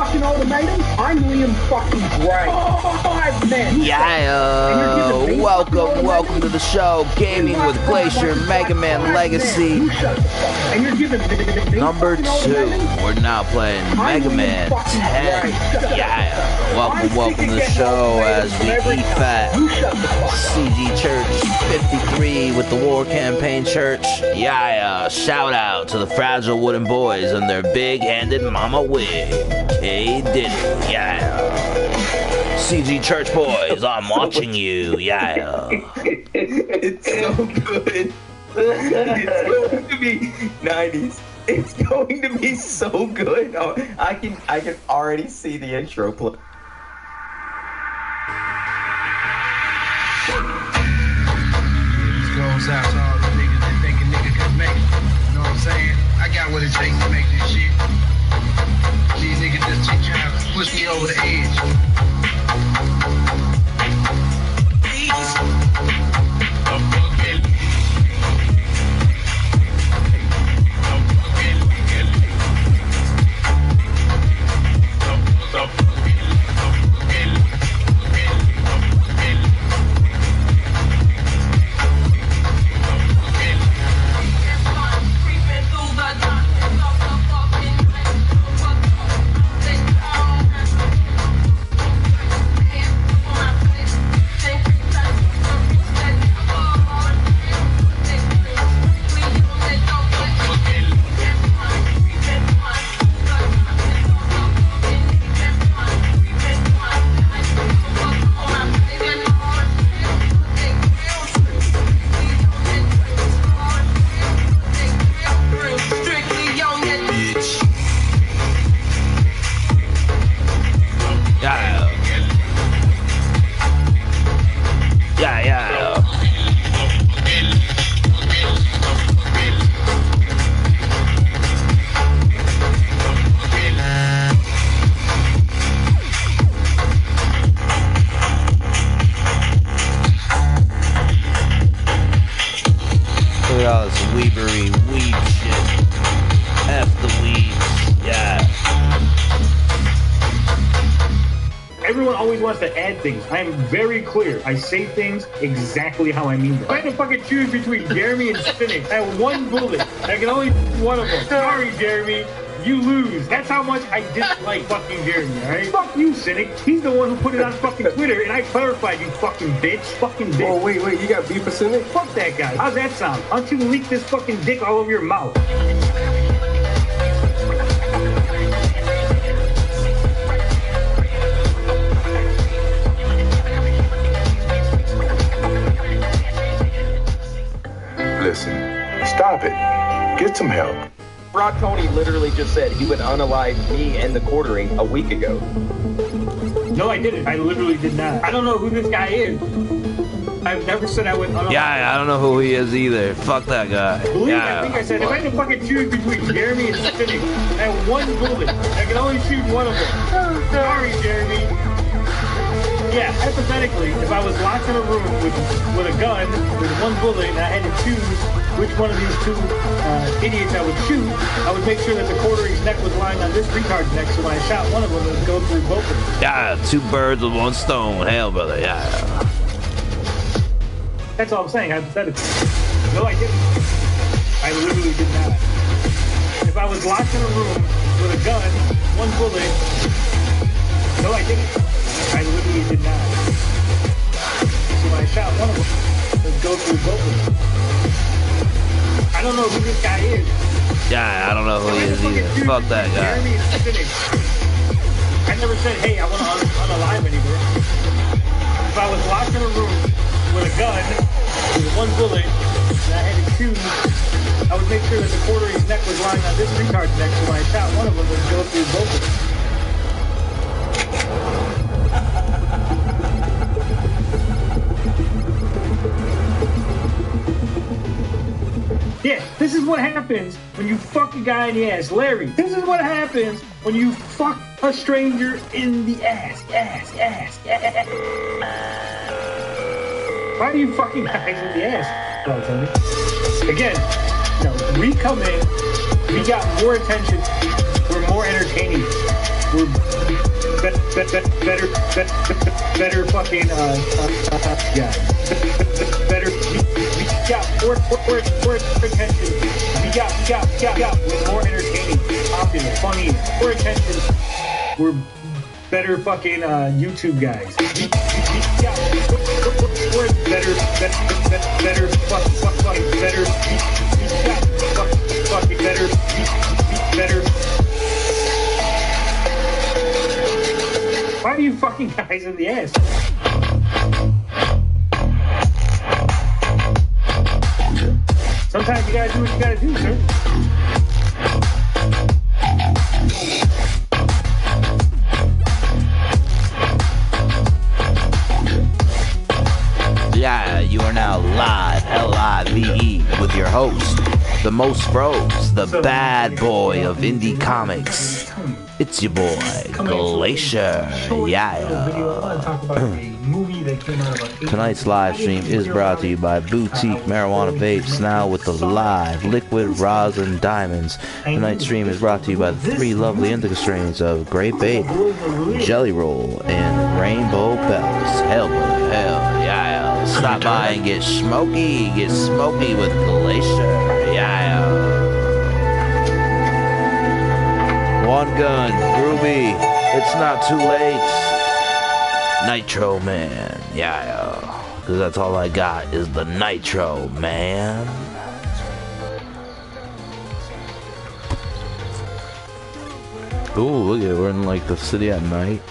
fucking ultimatum? I'm Liam fucking Gray. Oh, man. Yeah, welcome to the show, Gaming with Glacier, Megaman Legacy. Number 2, we're now playing Megaman 10. Yeah, welcome to the show as we eat fat. CG Church 53 with the War Campaign Church. Yeah, shout out to the Fragile Wooden Boys and their big-handed mama wig. Hey, did it, yeah. CG Church Boys, I'm watching you, yeah. It's so good. It's going to be 90s. It's going to be so good. Oh, I can already see the intro play. This goes out to all the niggas that think a nigga can make it. You know what I'm saying? I got what it takes to make this shit. These niggas just keep trying to push me over the edge. Everyone always wants to add things. I am very clear. I say things exactly how I mean them. I had to fucking choose between Jeremy and Cynic. I have one bullet. I can only choose one of them. Sorry, Jeremy. You lose. That's how much I dislike fucking Jeremy, alright? Fuck you, Cynic. He's the one who put it on fucking Twitter, and I clarified, you fucking bitch. Fucking bitch. Oh, wait, you got beef with Cynic? Fuck that guy. How's that sound? Why don't you leak this fucking dick all over your mouth? Listen, stop it. Get some help. Rod Tony literally just said he would unalive me and the quartering a week ago. No, I didn't. I literally did not. I don't know who this guy is. I've never said I would unalive. Yeah, I don't know who he is either. Fuck that guy. I think I said if I had to fucking choose between Jeremy and Cynic, I have one bullet. I can only shoot one of them. Sorry, Jeremy. Yeah, hypothetically, if I was locked in a room with a gun, with one bullet, and I had to choose which one of these two idiots I would shoot, I would make sure that the quartering's neck was lying on this retard's neck, so when I shot one of them, it would go through both of them. Yeah, 2 birds with 1 stone. Hell, brother, yeah. That's all I'm saying, hypothetically. No, I didn't. I literally did not. If I was locked in a room with a gun, one bullet, no, I didn't. I literally did not. So when I shot one of them, it would go through both of them. I don't know who this guy is. Yeah, I don't know who he is either. Fuck that guy. I never said, hey, I want to unalive anybody. If I was locked in a room with a gun, with one bullet, and I had to choose, I would make sure that the quartering's neck was lying on this retard's neck, so when I shot one of them, it would go through both of them. Yeah, this is what happens when you fuck a guy in the ass. Larry, this is what happens when you fuck a stranger in the ass. Why do you fucking guys in the ass? Oh, Tony. Again, no, we come in, we got more attention, we're more entertaining, we're better fucking yeah. Better we got more attention. We got more entertaining, popular, funny, more attention. We're better fucking YouTube guys. We got more better fucking better. Why are you fucking guys in the ass? Sometimes you gotta do what you gotta do, sir. Yeah, you are now live, L-I-V-E, with your host, the most bros, the bad boy of indie comics. It's your boy, Glacier. Yeah. Tonight's live stream is brought to you by Boutique Marijuana Vapes, now with the live liquid rosin diamonds. Tonight's stream is brought to you by the three lovely indica strains of Grape Ape, Jelly Roll, and Rainbow Bells. Hell, yeah. Stop by and get smoky with Glacier. Yeah. One Gun, Ruby, it's not too late. Nitro Man, yeah, because that's all I got is the Nitro Man. Ooh, look at it, we're in like the city at night.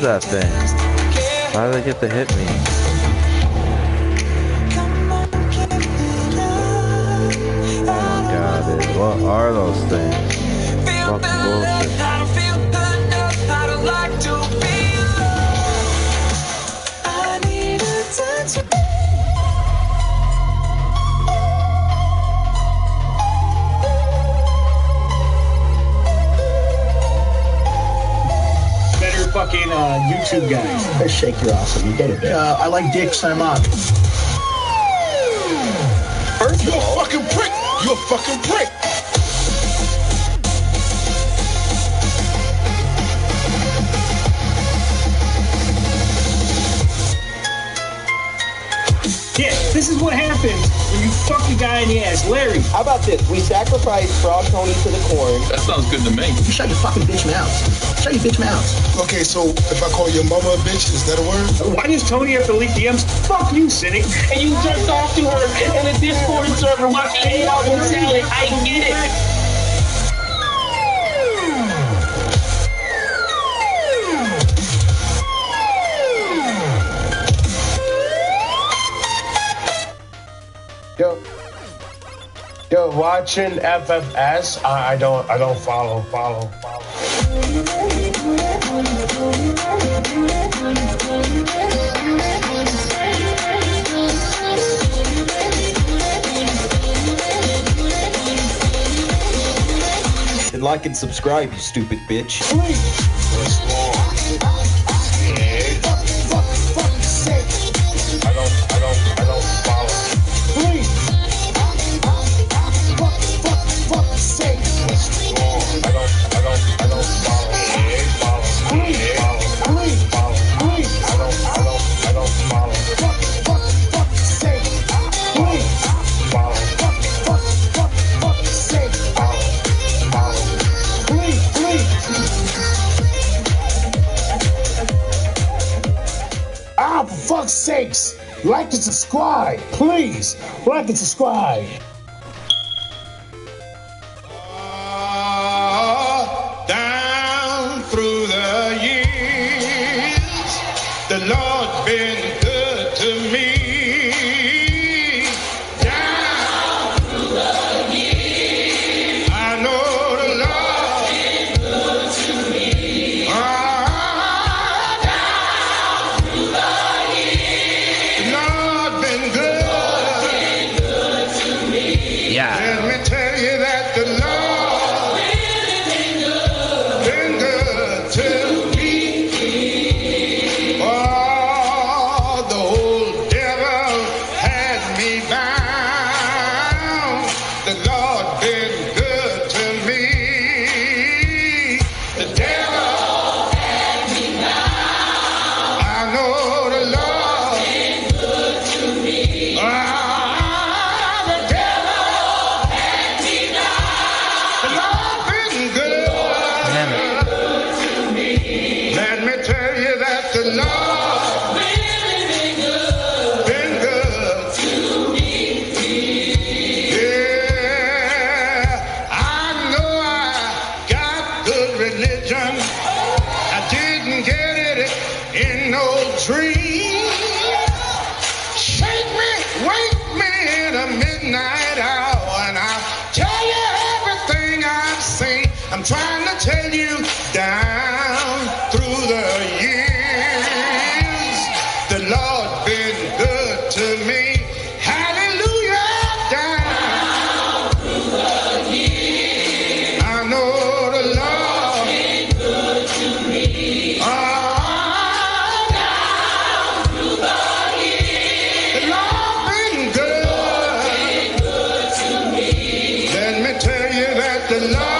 That thing. Why do they get to hit me? Oh my god, dude. What are those things? Fucking bullshit. Fucking YouTube guys. Let's shake your ass and you get it. I like dicks, I'm up. First, you're a fucking prick. You're a fucking prick. Yeah, this is what happens when you fuck a guy in the ass. Larry. How about this? We sacrifice Frog Tony to the corn. That sounds good to me. You shut your fucking bitch mouth. Shut your bitch mouth. Okay, so if I call your mama a bitch, is that a word? Why does Tony have to leak DMs? Fuck you, Cynic. And you jerked off to her in a Discord server watching A-Dog and Salad. I get it. Yo, watching FFS, I don't follow. And like and subscribe, you stupid bitch. I don't follow. sakes, like and subscribe, please. Like and subscribe. Down through the years, the Lord been good to me. Down through the years, I know the Lord been good to me. Down through the years, the Lord been good to me. Yeah. Let me tell you that the Lord to me. Oh, the old devil had me bound. The Lord been good to me. The devil had me bound. I know the Lord been good to me. The devil had me bound. The Lord been good. Let me tell you that the Lord been good to me. Yeah, I know I got good religion. I didn't get it in no dream. Shake me, wake me in a midnight hour, and I'll tell you everything I've seen. I'm trying to tell you down through the years, the Lord been good to me. Hallelujah, down through the years, I know the Lord been good to me. Down through the years, the Lord been good to me. Let me tell you that the Lord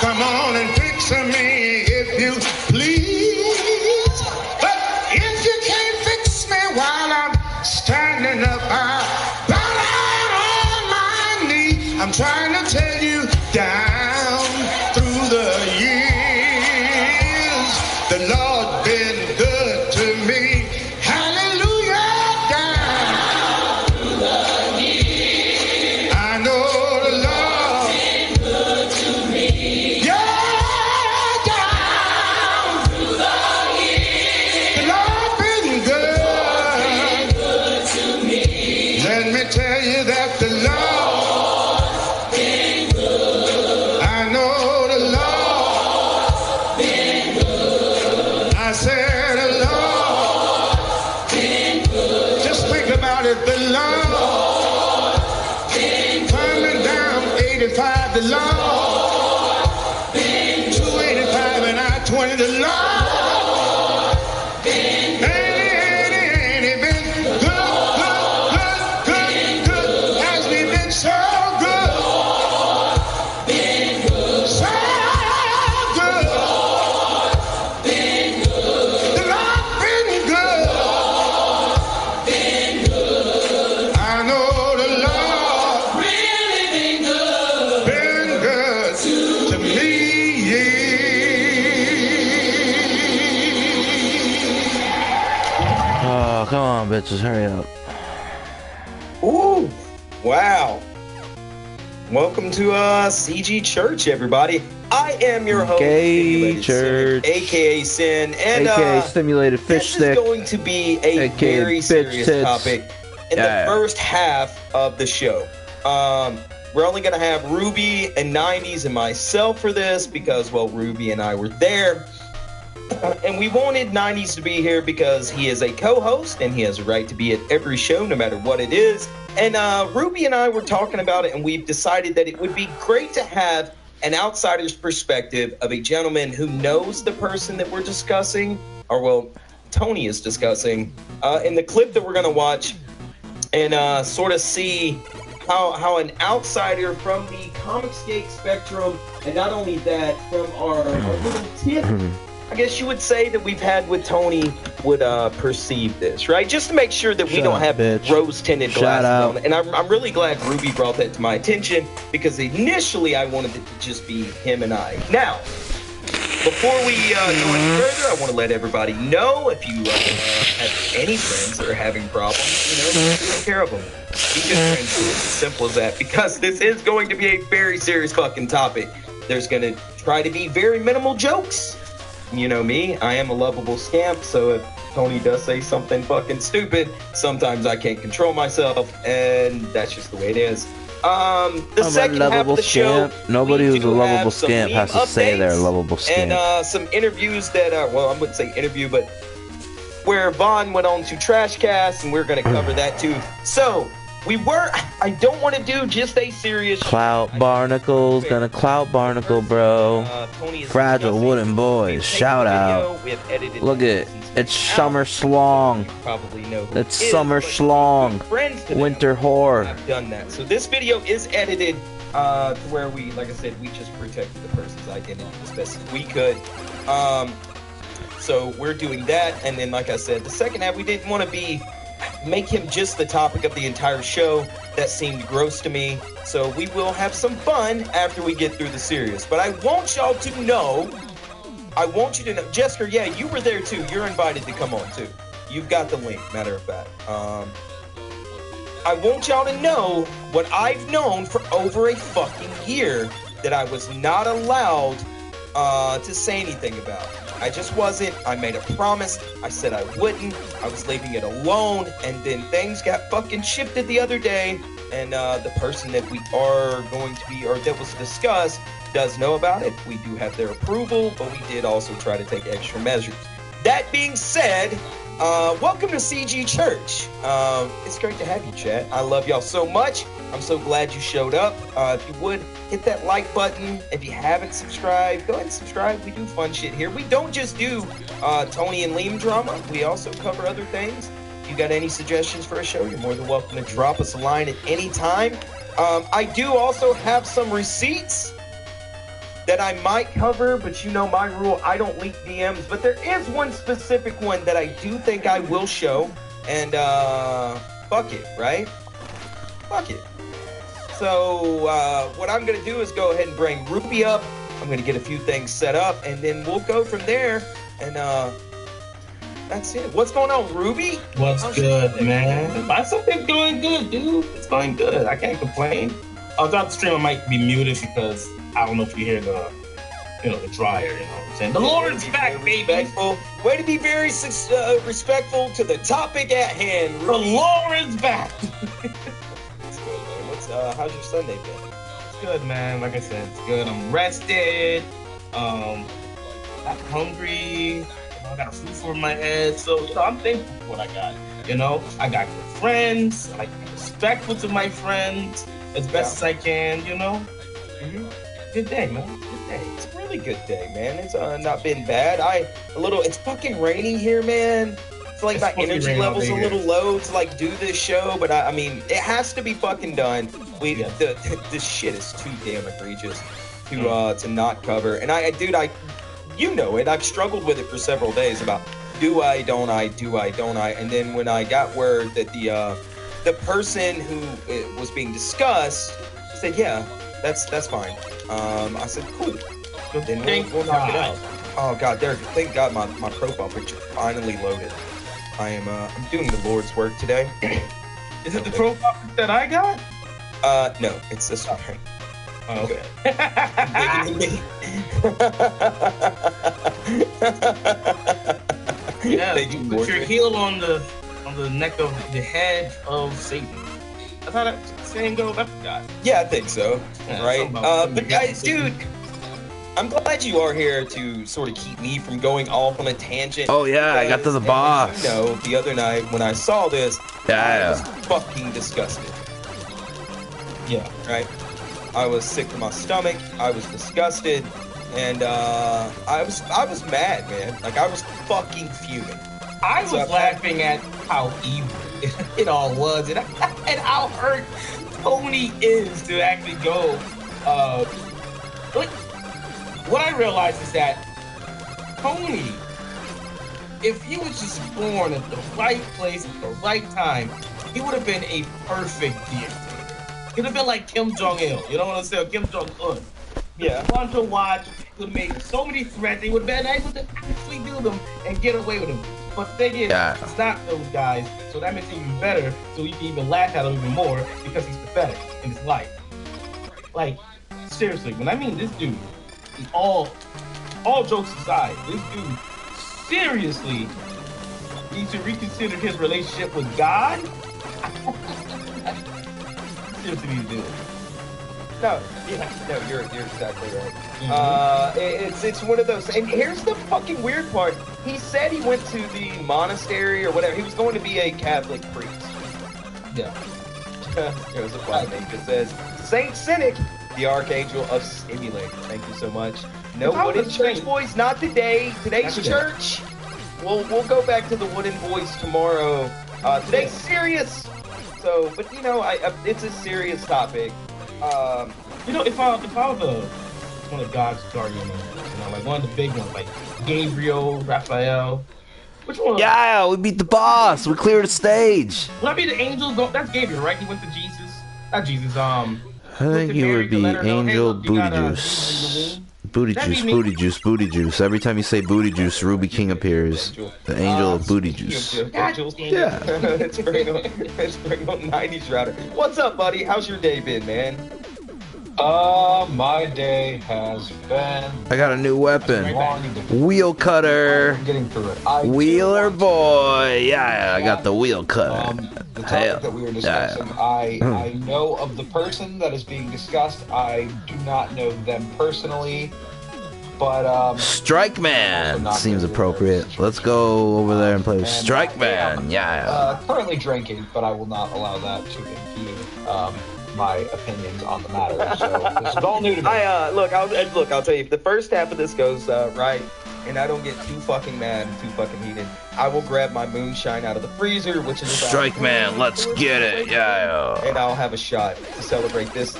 come on and fix me if you please. But if you can't fix me while I'm standing up, I'll bow down on my knee. I'm trying to tell you down through the years, the Lord been good to me. Hallelujah, down through the years, I know the Lord been good to me. Tell you that the Lord been good. I know the Lord been good. I said the Lord been good. Just think about it, the Lord been good. Coming down 85, the Lord been good. 285 and I-20, the Lord been good. Come on, bitches, hurry up. Ooh, wow. Welcome to CG Church, everybody. I am your host, Gay Church, aka Sin, and aka Stimulated Fish this Stick. is going to be a very serious topic in the first half of the show. We're only going to have Ruby and 90s and myself for this because, well, Ruby and I were there. And we wanted 90s to be here because he is a co-host and he has a right to be at every show no matter what it is. And Ruby and I were talking about it, and we've decided that it would be great to have an outsider's perspective of a gentleman who knows the person that we're discussing, or well, Tony is discussing, in the clip that we're going to watch, and sort of see how an outsider from the Comicscape spectrum, and not only that, from our little tip, I guess you would say, that we've had with Tony would perceive this, right? Just to make sure that we don't have rose-tinted glasses on. And I'm really glad Ruby brought that to my attention, because initially I wanted it to just be him and I. Now, before we go any further, I want to let everybody know, if you have any friends that are having problems, take care of them. Be good friends. It's as simple as that, because this is going to be a very serious fucking topic. There's going to try to be very minimal jokes. You know me, I am a lovable scamp, so if Tony does say something fucking stupid, sometimes I can't control myself, and that's just the way it is. The second half of the show, nobody who's a lovable scamp has to say they're a lovable scamp. And some interviews that are, well, I wouldn't say interview, but where Vaughn went on to Trashcast, and we're going to cover that too. So, I don't want to do just a serious Clout Barnacles, gonna Clout Barnacle, bro. Fragile Wooden Boys, shout out. Look at it's Summer Schlong. It's Summer Schlong. Winter Whore. I've done that. So this video is edited to where we, like I said, we just protected the person's identity as best as we could. So we're doing that, and then, like I said, the second half we didn't want to make him just the topic of the entire show. That seemed gross to me. So we will have some fun after we get through the serious. But I want y'all to know, Jessica, yeah, you were there too. You're invited to come on too. You've got the link, matter of fact. I want y'all to know what I've known for over a fucking year that I was not allowed to say anything about. I just wasn't. I made a promise. I said I wouldn't. I was leaving it alone, and then things got fucking shifted the other day, and the person that we are going to be, or that was discussed, does know about it. We do have their approval, but we did also try to take extra measures. That being said, welcome to CG Church. It's great to have you, chat. I love y'all so much. I'm so glad you showed up. If you would, hit that like button. If you haven't subscribed, go ahead and subscribe. We do fun shit here. We don't just do Tony and Liam drama. We also cover other things. If you got any suggestions for a show, you're more than welcome to drop us a line at any time. I do also have some receipts that I might cover, but you know my rule, I don't leak DMs. But there is one specific one that I do think I will show. And fuck it, right? Fuck it. So what I'm going to do is go ahead and bring Ruby up. I'm going to get a few things set up, and then we'll go from there. And that's it. What's going on, Ruby? What's good, man? My something's going good, dude. It's going good. I can't complain. Throughout the stream, I might be muted because I don't know if you hear the, the dryer. You know what I'm saying? The Lord's back, baby. Way to be very respectful to the topic at hand, Ruby. The Lord's back. How's your Sunday been? It's good, man. Like I said, it's good. I'm rested. Not hungry. I got a roof over my head. So, I'm thankful for what I got. I got good friends. I like to be respectful to my friends as best as I can, Mm-hmm. Good day, man. Good day. It's a really good day, man. It's not been bad. It's fucking raining here, man. It's like my energy level's a little low to do this show, but I mean, it has to be fucking done. This shit is too damn egregious to not cover. And I've struggled with it for several days about do I, don't I, don't I? And then when I got word that the person who was being discussed said, yeah, that's fine. I said, cool. Then we'll knock it out. Oh god, thank God my profile picture finally loaded. I'm doing the Lord's work today. Is it the profile that I got? No, it's this one. Oh, okay. Yeah, you put your heel on the neck of the head of Satan. That's how that saying goes. I forgot. Yeah, I think so. Yeah, right? But guys, dude, I'm glad you are here to sort of keep me from going off on a tangent. Oh yeah, I got to the boss. The other night when I saw this, I was fucking disgusted. Yeah. Right? I was sick to my stomach. I was disgusted, and I was mad, man. I was fucking fuming. I was laughing at how evil it all was, and how hurt Tony is to actually go. What I realized is that Tony if he was just born at the right place at the right time, he would have been a perfect dictator. He would have been like Kim Jong-il. You know what I'm saying? Kim Jong-un. Yeah. Fun to watch. He would have made so many threats. He would have been able to actually do them and get away with them. But the thing is, it's not those guys. So that makes him even better. So you can even laugh at him even more because he's pathetic in his life. Like, seriously, when I mean this dude, all jokes aside, this dude seriously needs to reconsider his relationship with God. Seriously need to do it. No, you're exactly right. It's one of those. And here's the fucking weird part. He said he went to the monastery or whatever. He was going to be a Catholic priest. Yeah. There's a flag name that says Saint Cynic, the Archangel of Simulator. Thank you so much. No wooden church boys, not today. Today's church. We'll go back to the wooden boys tomorrow. Today's serious. So, but you know, it's a serious topic. You know, if I was one of God's guardian angels, you know, like one of the big ones, like Gabriel, Raphael, which one? Yeah, we beat the boss. We cleared the stage. Would I be the angel? That's Gabriel, right? He went to Jesus. Not Jesus. I think you would be Angel Booty Juice. Booty Juice, Booty Juice, Booty Juice. Every time you say Booty Juice, Ruby King appears. The Angel of Booty Juice. Yeah. It's bring on 90s router. What's up, buddy? How's your day been, man? My day has been... I got a new weapon. Wheel cutter. I'm getting through it. Wheeler boy. Yeah, I got the wheel cutter. The topic that we were discussing, I know of the person that is being discussed. I do not know them personally, but Strike Man seems appropriate. Let's go over there and play Strike Man. Yeah. Currently drinking, but I will not allow that to impede my opinions on the matter. So this is all new to me. Look, I'll tell you, if the first half of this goes right, and I don't get too fucking mad and too fucking heated, I will grab my moonshine out of the freezer, which is Strike Man, let's get it. Yeah. And I'll have a shot to celebrate this.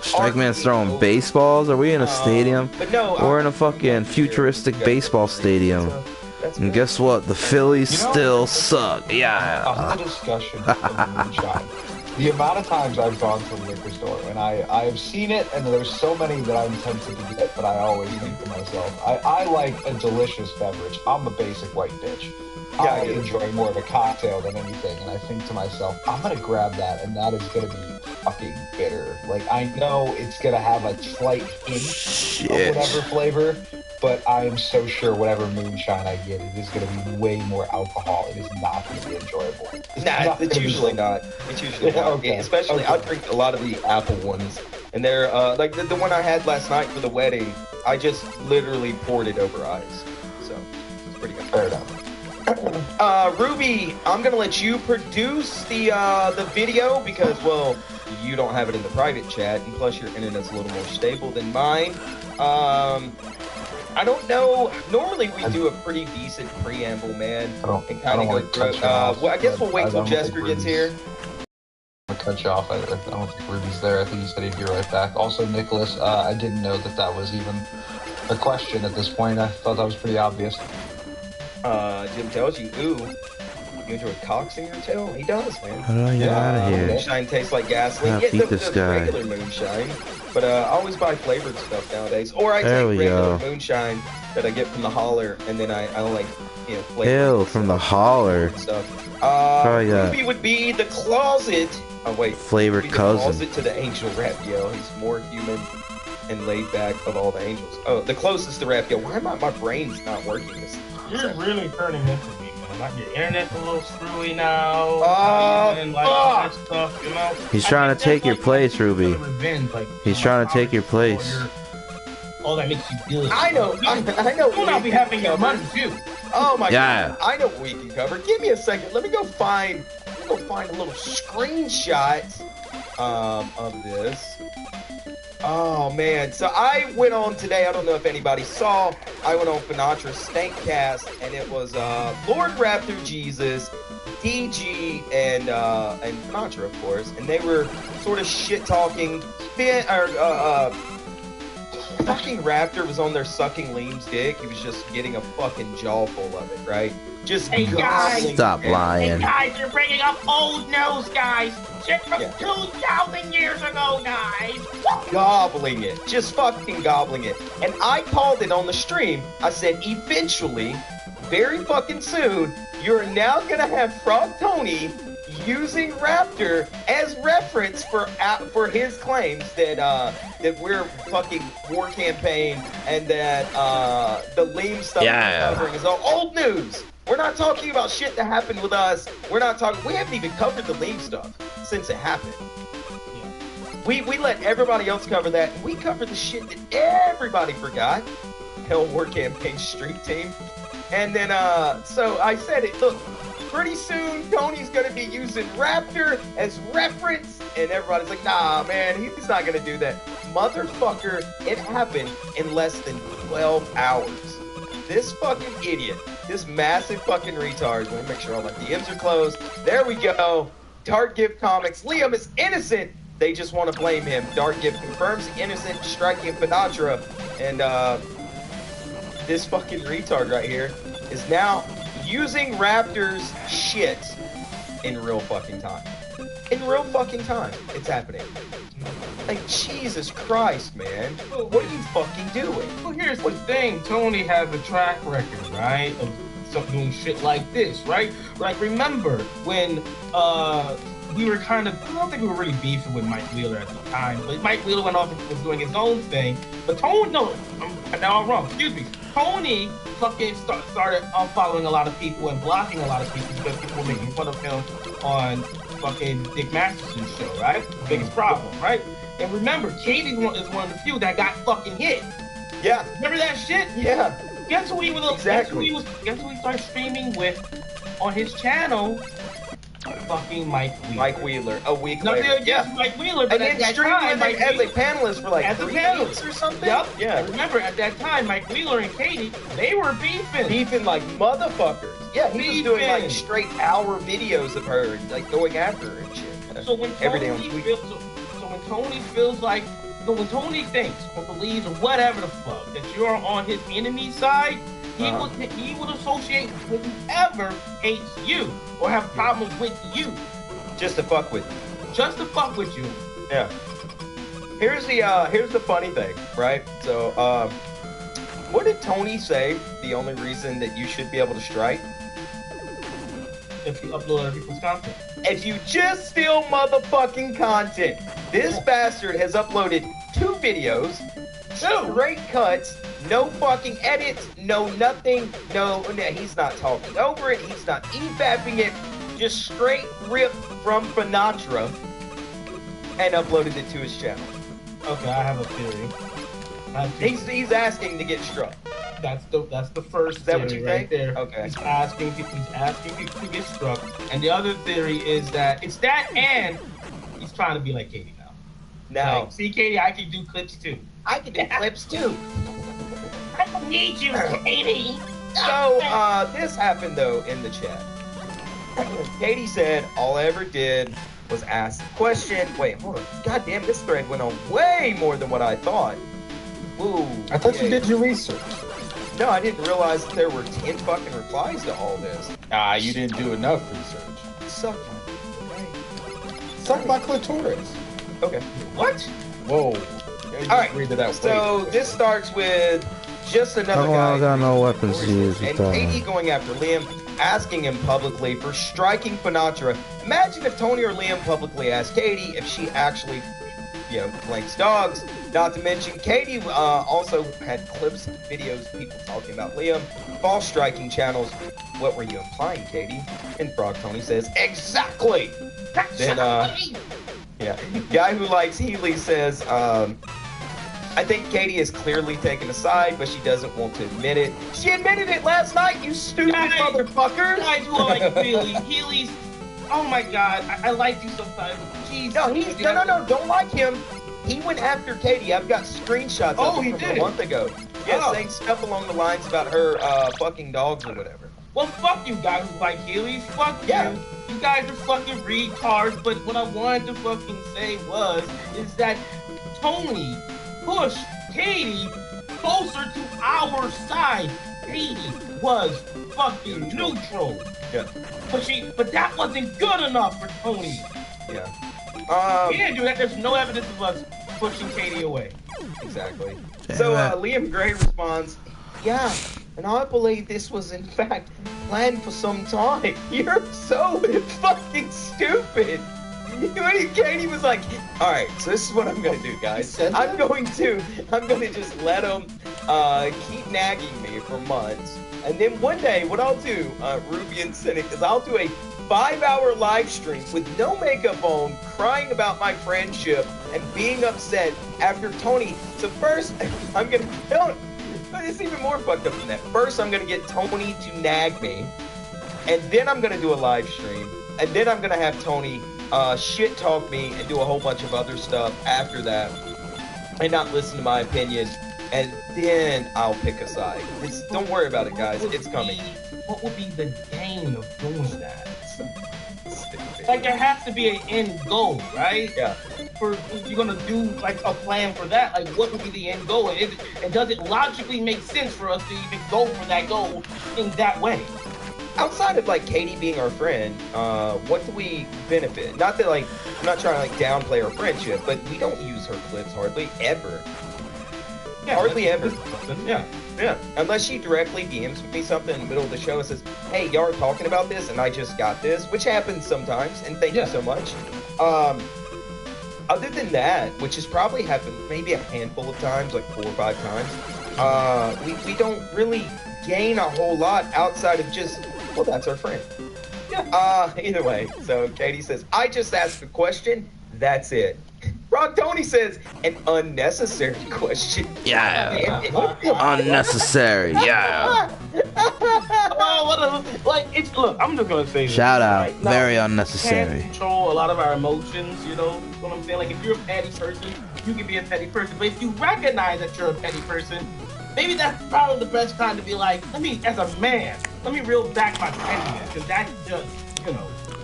Strike Man's throwing baseballs. Are we in a stadium? But no, we're in a fucking futuristic baseball stadium. And guess what? The Phillies still suck. Yeah. A whole discussion of the moonshine. The amount of times I've gone to the liquor store and I have seen it, and there's so many that I'm tempted to get, but I always think to myself, I like a delicious beverage. I'm a basic white bitch. I enjoy more of a cocktail than anything, and I think to myself, I'm gonna grab that, and that is gonna be fucking bitter. Like, I know it's gonna have a slight hint of whatever flavor, but I am so sure whatever moonshine I get, it is going to be way more alcohol. It is not going to be enjoyable. It's usually not. It's usually not. Okay. Especially, I drink a lot of the apple ones. And they're, like the one I had last night for the wedding, I just literally poured it over ice. So, it's pretty good. Fair enough. Ruby, I'm going to let you produce the video because, well, you don't have it in the private chat, and plus your internet's a little more stable than mine. I don't know. Normally we do a pretty decent preamble, man. And kind of go through. Well, I guess we'll wait till Jester gets here. I'll cut you off. I don't think Ruby's there. I think he said he'd be right back. Also, Nicholas, I didn't know that was even a question at this point. I thought that was pretty obvious. Jim tells you, ooh, you enjoy cocks in your tail? He does, man. How do I get out of here? Moonshine tastes like gasoline. Yeah, the regular moonshine. But I always buy flavored stuff nowadays. Or I take regular moonshine that I get from the holler, and then I like, you know, flavor. Ew, from the holler. Stuff. Yeah. Ruby would be the closet. Oh wait. Flavored cousin. Closet to the angel Raphael. He's more human and laid back of all the angels. Oh, the closest to Raphael. Why am my brain's not working this? You're really turning into me. Like your internet's a little screwy now. And like all that stuff, you know. He's trying to take your place, Ruby. Revenge, like, he's trying to take your place. All that makes you feel. I know. You'll not be having your money too. Oh my god. I know what we can cover. Give me a second. Let me go find a little screenshot of this. Oh man, so I went on today, I don't know if anybody saw, I went on Finatra's Stankcast, and it was Lord Raptor Jesus, DG, and Finatra, of course, and they were sort of shit-talking, fucking Raptor was on there sucking Liam's dick. He was just getting a fucking jaw full of it, right? Just gobbling. Stop lying. Hey guys, you're bringing up old news, guys. Shit from 2,000 years ago, guys. Gobbling it. Just fucking gobbling it. And I called it on the stream. I said, eventually, very fucking soon, you're now gonna have Frog Tony using Raptor as reference for his claims that that we're fucking war campaign and that the Liam stuff we're covering is all old news. We're not talking about shit that happened with us. We haven't even covered the Liam stuff since it happened. We let everybody else cover that. We covered the shit that everybody forgot. Hell, war campaign stream team. And then so I said it, look, pretty soon Tony's gonna be using Raptor as reference, and everybody's like, nah man, he's not gonna do that. Motherfucker, it happened in less than 12 hours. This fucking idiot, this massive fucking retard, let me make sure all my DMs are closed. There we go. Dark Gift Comics, Liam is innocent. They just want to blame him. Dark Gift confirms the innocent, striking Sinatra, and this fucking retard right here is now using Raptor's shit in real fucking time. In real fucking time, it's happening. Like, Jesus Christ, man. What are you fucking doing? Well, here's the thing. Tony has a track record, right? Of doing shit like this, right? Like, remember when we were kind of, I don't think we were really beefing with Mike Wheeler at the time, but Mike Wheeler went off and was doing his own thing. But Tony, no, now I'm wrong, excuse me. Tony fucking started unfollowing a lot of people and blocking a lot of people because people were making fun of him on fucking Dick Masterson's show, right? Biggest problem, right? And remember, Katie is one of the few that got fucking hit. Yeah. Remember that shit? Yeah. Guess who he was? Exactly. Guess who he started streaming with on his channel? Fucking Mike Wheeler. Mike Wheeler. A week later. Yeah. Mike Wheeler, but and then streamed with him as a panelist for like 3 weeks or something. Yep. Yeah. Remember, at that time, Mike Wheeler and Katie, they were beefing. Beefing like motherfuckers. Yeah, he was doing like straight hour videos of her, like going after her and shit. So when every day when Tony feels like, when Tony thinks or believes or whatever the fuck that you're on his enemy side, he would associate with whoever hates you or have problems with you. Just to fuck with you. Just to fuck with you. Yeah. Here's the funny thing, right? So, what did Tony say? The only reason that you should be able to strike? If you upload other people's content. If you just steal motherfucking content. This bastard has uploaded 2 videos, straight cuts, no fucking edits, no nothing, no, he's not talking over it, he's not e-fapping it, just straight ripped from Sinatra and uploaded it to his channel. Okay, I have a theory. He's asking to get struck. That's the first theory what you right think? there. Okay. He's asking people to get struck. And the other theory is that it's that, and he's trying to be like Katie now. Now, like, see, Katie, I can do clips too. I can do clips too. I don't need you, Katie. So, this happened though in the chat. Katie said, all I ever did was ask the question. Wait, hold on. God damn, this thread went on way more than what I thought. Ooh. I thought you did your research. No, I didn't realize that there were 10 fucking replies to all this. You didn't do enough research. Suck my. Suck my clitoris. Okay. What? Whoa. All right. So this starts with just another guy. I got no weapons to use. And Katie going after Liam, asking him publicly for striking Sinatra. Imagine if Tony or Liam publicly asked Katie if she actually, blanks dogs. Not to mention, Katie also had clips and videos of people talking about Liam, false striking channels. What were you implying, Katie? And Frog Tony says, exactly! Then, guy who likes Healy says, I think Katie is clearly taken aside, but she doesn't want to admit it. She admitted it last night, you stupid motherfucker! Guys who are like Healy. Healy's, oh my god, I like you sometimes. Jeez. No, don't like him. He went after Katie. I've got screenshots of him from a month ago. Yeah, saying stuff along the lines about her fucking dogs or whatever. Well, fuck you guys who like Healy. Fuck you. You guys are fucking retards. But what I wanted to fucking say is that Tony push Katie closer to our side. Katie was fucking neutral. Yeah. But that wasn't good enough for Tony. Yeah. He didn't do that. There's no evidence of us pushing Katie away. Exactly. So Liam Gray responds, yeah, and I believe this was in fact planned for some time. You're so fucking stupid. Katie was like, all right, so this is what I'm gonna do, guys. I'm going to just let him keep nagging me for months, and then one day, what I'll do, Ruby and Cynic, is I'll do a 5-hour live stream with no makeup on, crying about my friendship and being upset after Tony. So first, I'm gonna tell him. But it's even more fucked up than that. First, I'm gonna get Tony to nag me, and then I'm gonna do a live stream, and then I'm gonna have Tony shit talk me and do a whole bunch of other stuff after that, and not listen to my opinion, and then I'll pick a side. Don't worry about it, guys. It's coming. What would be the gain of doing that? Like, there has to be an end goal, right? Yeah. If you're gonna do like a plan for that, like what would be the end goal? And does it logically make sense for us to even go for that goal in that way? Outside of like Katie being our friend, what do we benefit? Not that like I'm not trying to like downplay our friendship, but we don't use her clips hardly ever. Yeah, hardly ever. Yeah. Yeah. Unless she directly DMs me something in the middle of the show and says, hey, y'all are talking about this and I just got this, which happens sometimes, and thank you so much. Other than that, which has probably happened maybe a handful of times, like 4 or 5 times, we don't really gain a whole lot outside of just, well, that's our friend. Yeah. Either way, so Katie says, I just asked a question, that's it. Rock Tony says, an unnecessary question. Yeah. Unnecessary. Yeah. Look, I'm just gonna say this. Shout out. Right? Now, Very unnecessary. We can't control a lot of our emotions, you know what I'm saying? Like, if you're a petty person, you can be a petty person. But if you recognize that you're a petty person, maybe that's probably the best time to be like, as a man, let me reel back my pettiness, because that's just,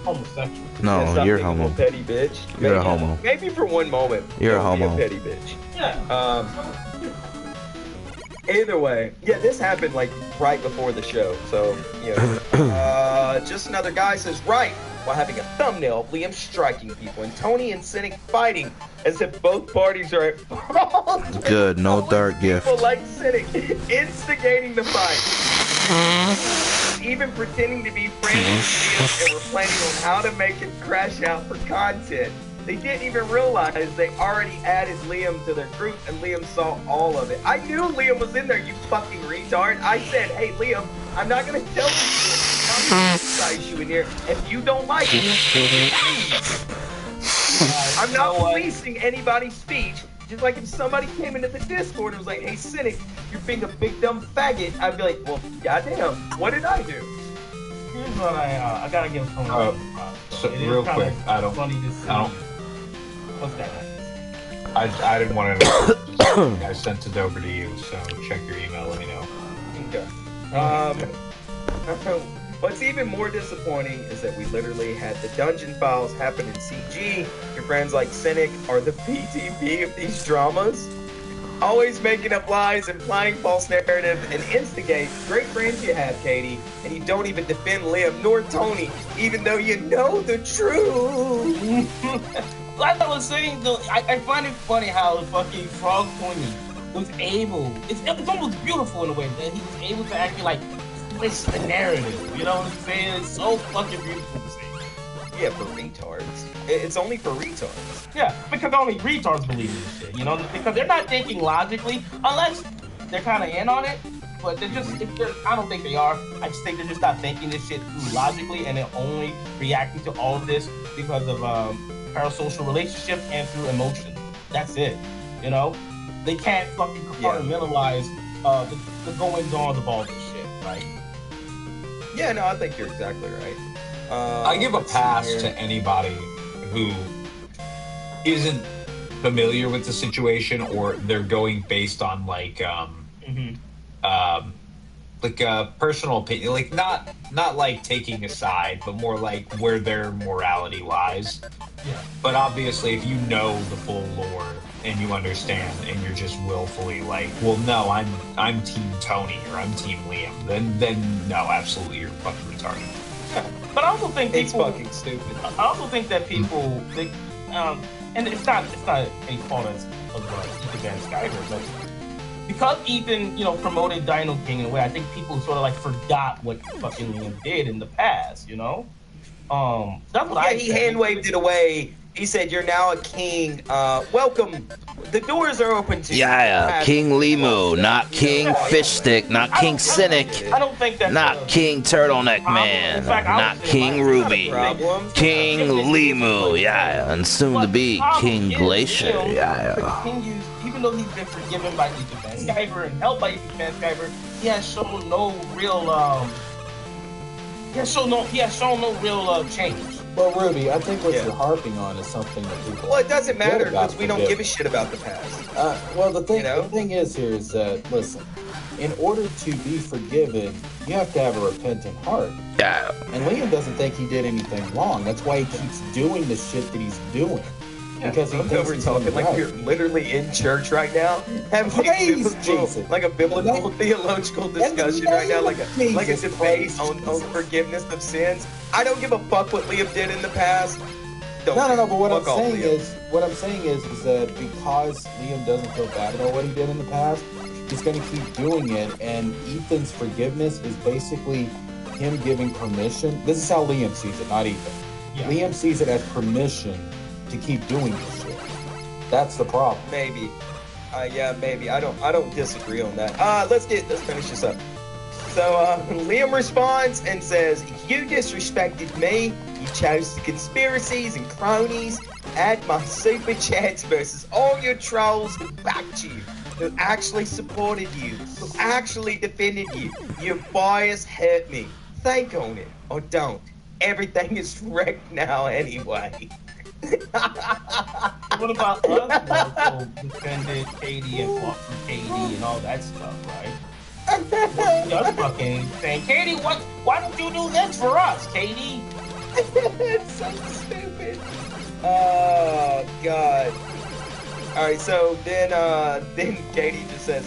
homosexual. No, you're homo. Petty bitch. You're a homo. Maybe for one moment. You're a homo. Be a petty bitch. Yeah. Either way, yeah, this happened like right before the show. So, just another guy says, right, while having a thumbnail of Liam striking people and Tony and Cynic fighting as if both parties are at fault. Good, no dark gift. People like Cynic instigating the fight. Even pretending to be friends with Liam and were planning on how to make it crash out for content. They didn't even realize they already added Liam to their group, and Liam saw all of it. I knew Liam was in there, you fucking retard. I said, hey, Liam, I'm not going to tell you I'm going you in here. If you don't like it, I'm not policing anybody's speech. Just like if somebody came into the Discord and was like, hey, Cynic, you're being a big dumb faggot, I'd be like, well, goddamn, what did I do? Here's what I gotta give Tony. So real quick, I don't. What's that? I didn't want to. I sent it over to you, so check your email. Let me know. Okay. What's even more disappointing is that we literally had the dungeon files happen in CG. Your friends like Cynic are the PTP of these dramas. Always making up lies, implying false narrative, and instigate. Great friends you have, Katie, and you don't even defend Liam nor Tony, even though you know the truth. Like I was saying, though, I find it funny how fucking Frog Tony was able. It's almost beautiful in a way that he was able to actually like twist the narrative. You know what I'm saying? It's so fucking beautiful to see. Yeah, for retards. It's only for retards. Yeah, because only retards believe in this shit, because they're not thinking logically, unless they're kind of in on it, but I don't think they are. I just think they're just not thinking this shit through logically, and they're only reacting to all of this because of parasocial relationship and through emotion. That's it, They can't fucking compartmentalize the goings-on of all this shit, right? Yeah, no, I think you're exactly right. I give a pass to anybody who isn't familiar with the situation, or they're going based on like personal opinion, like not like taking a side, but more like where their morality lies. Yeah. But obviously, if you know the full lore and you understand, and you're just willfully like, well, no, I'm Team Tony or I'm Team Liam, then no, absolutely, you're fucking retarded. Yeah. But I also think it's fucking stupid. I also think that people, and it's not a fault of Ethan Van Sciver, but because Ethan, promoted Dino King in a way, I think people sort of like forgot what fucking Liam did in the past, That's what he hand waved it away. He said, "You're now a king. Welcome. The doors are open to you." Yeah, King Limu, not King Fishstick, not King Cynic, I don't think that's not King Turtleneck Man, not King Ruby, King Limu, yeah, and soon to be King Glacier, yeah. Even though he's been forgiven by Ethan Van Sciver and helped by Ethan Van Sciver, he has shown no real change. Well, Ruby, I think what you're harping on is something that people. Well, it doesn't matter because we don't give a shit about the past. Well, the thing is here is that, listen, in order to be forgiven, you have to have a repentant heart. Yeah. And Liam doesn't think he did anything wrong. That's why he keeps doing the shit that he's doing. Because he thinks we're talking like you're literally in church right now, having a biblical theological discussion right now, like a debate on forgiveness of sins. I don't give a fuck what Liam did in the past. No. But what I'm saying is that because Liam doesn't feel bad about what he did in the past, he's going to keep doing it. And Ethan's forgiveness is basically him giving permission. This is how Liam sees it, not Ethan. Yeah. Liam sees it as permission to keep doing this shit. That's the problem. Maybe. Maybe. I don't disagree on that. Let's finish this up. So Liam responds and says, "You disrespected me. You chose the conspiracies and cronies. Add my super chats versus all your trolls who backed you, who actually supported you, who actually defended you. Your bias hurt me. Think on it or don't. Everything is wrecked now anyway." What about us who defended Katie and fought for Katie and all that stuff, right? Just fucking saying, "Katie, why don't you do this for us, Katie?" It's so stupid. Oh God. All right, so then Katie just says,